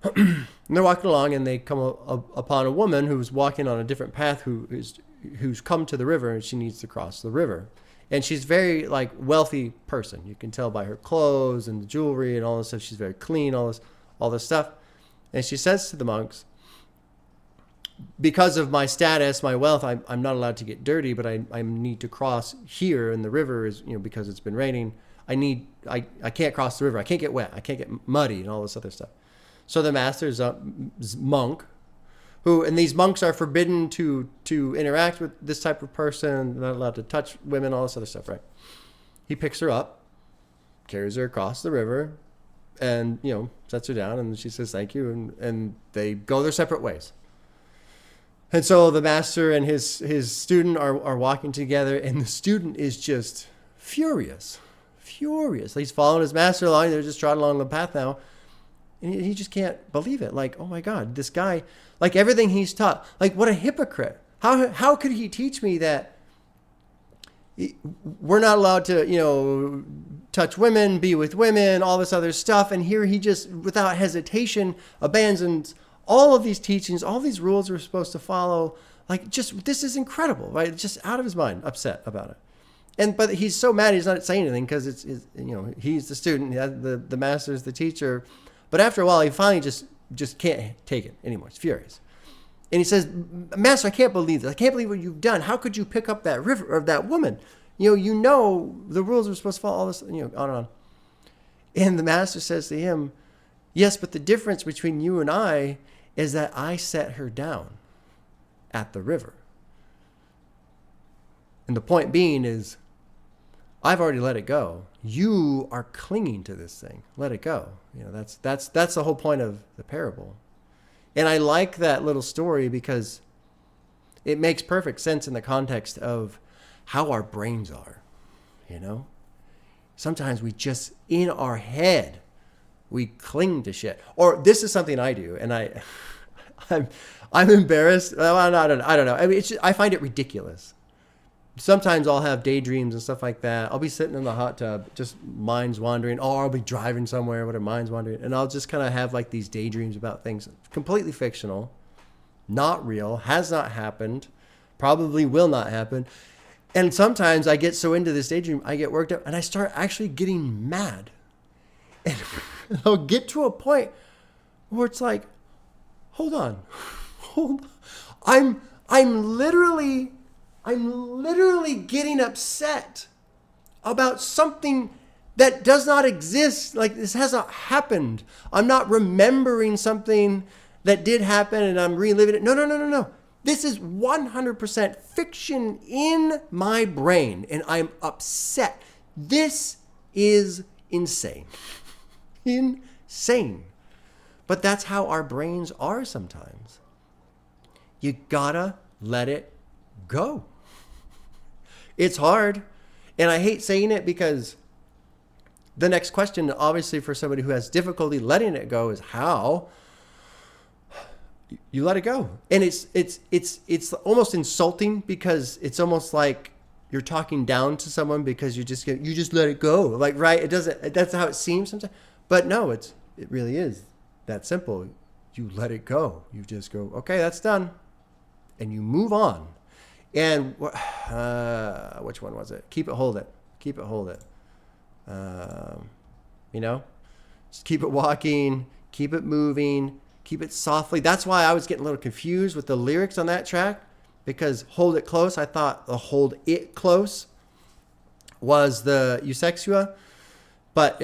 And they're walking along, and they come upon a woman who's walking on a different path who's come to the river, and she needs to cross the river. And she's very like wealthy person. You can tell by her clothes and the jewelry and all this stuff. She's very clean, all this stuff. And she says to the monks, because of my status, my wealth, I'm not allowed to get dirty, but I need to cross here, and the river is, because it's been raining, I can't cross the river. I can't get wet. I can't get muddy and all this other stuff. So the master's a monk, and these monks are forbidden to interact with this type of person, not allowed to touch women, all this other stuff, right? He picks her up, carries her across the river, and, sets her down, and she says thank you, and they go their separate ways. And so the master and his student are walking together, and the student is just furious. He's following his master along. They're just trotting along the path now. And he just can't believe it. Like, oh my God, this guy, like everything he's taught, like what a hypocrite. How could he teach me that we're not allowed to, touch women, be with women, all this other stuff. And here he just, without hesitation, abandons all of these teachings, all these rules we're supposed to follow. Like, just, this is incredible, right? Just out of his mind, upset about it. But he's so mad he's not saying anything because he's the student, the master's the teacher. But after a while, he finally just can't take it anymore. He's furious. And he says, Master, I can't believe this. I can't believe what you've done. How could you pick up that river or that woman? The rules we're supposed to follow, all this, on and on. And the master says to him, yes, but the difference between you and I is that I set her down at the river. And the point being is, I've already let it go. You are clinging to this thing. Let it go. That's the whole point of the parable. And I like that little story because it makes perfect sense in the context of how our brains are. Sometimes we just, in our head, we cling to shit. Or this is something I do, and I'm embarrassed. Well, I don't know. I mean, I find it ridiculous. Sometimes I'll have daydreams and stuff like that. I'll be sitting in the hot tub, just mind's wandering. Or I'll be driving somewhere, whatever, mind's wandering. And I'll just kind of have like these daydreams about things. Completely fictional, not real, has not happened, probably will not happen. And sometimes I get so into this daydream, I get worked up, and I start actually getting mad. And I'll get to a point where it's like, hold on. I'm literally getting upset about something that does not exist. Like, this hasn't happened. I'm not remembering something that did happen and I'm reliving it. No. This is 100% fiction in my brain, and I'm upset. This is insane. Insane. But that's how our brains are sometimes. You gotta let it go. It's hard. And I hate saying it because the next question, obviously, for somebody who has difficulty letting it go is how you let it go. And it's almost insulting because it's almost like you're talking down to someone because you just let it go. Like, right? That's how it seems sometimes. But no, it really is that simple. You let it go. You just go, okay, that's done. And you move on. And which one was it? Keep it, hold it. Just keep it walking, keep it moving, keep it softly. That's why I was getting a little confused with the lyrics on that track, because hold it close, I thought the hold it close was the Eusexua, but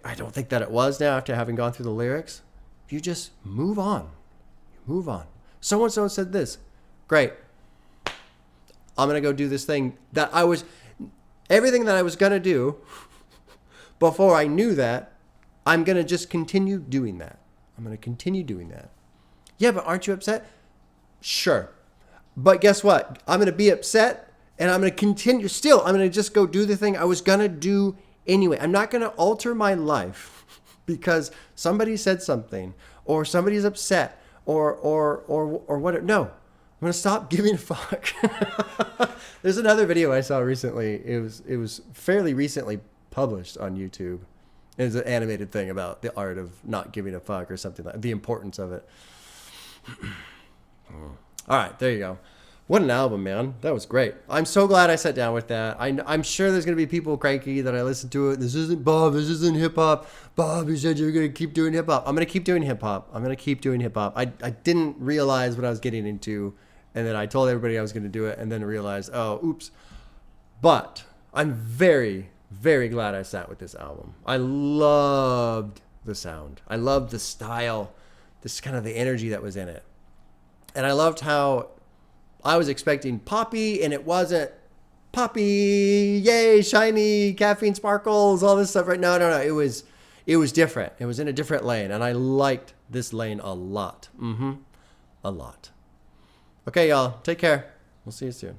I don't think that it was now after having gone through the lyrics. You just move on. So-and-so said this. Great. I'm going to go do this thing that everything that I was going to do, before I knew that, I'm going to just continue doing that. I'm going to continue doing that. Yeah, but aren't you upset? Sure. But guess what? I'm going to be upset and I'm going to continue. Still, I'm going to just go do the thing I was going to do anyway. I'm not going to alter my life because somebody said something or somebody's upset or whatever. No, I'm going to stop giving a fuck. There's another video I saw recently. It was fairly recently published on YouTube. It was an animated thing about the art of not giving a fuck or something like the importance of it. All right, there you go. What an album, man. That was great. I'm so glad I sat down with that. I'm sure there's going to be people cranky that I listen to it. This isn't Bob. This isn't hip-hop. Bob, you said you were going to keep doing hip-hop. I'm going to keep doing hip-hop. I didn't realize what I was getting into, and then I told everybody I was going to do it, and then realized, oh, oops. But I'm very, very glad I sat with this album. I loved the sound. I loved the style, this kind of the energy that was in it. And I loved how I was expecting poppy and it wasn't poppy, yay, shiny, caffeine sparkles, all this stuff. Right? No. It was different. It was in a different lane. And I liked this lane a lot. A lot. Okay, y'all. Take care. We'll see you soon.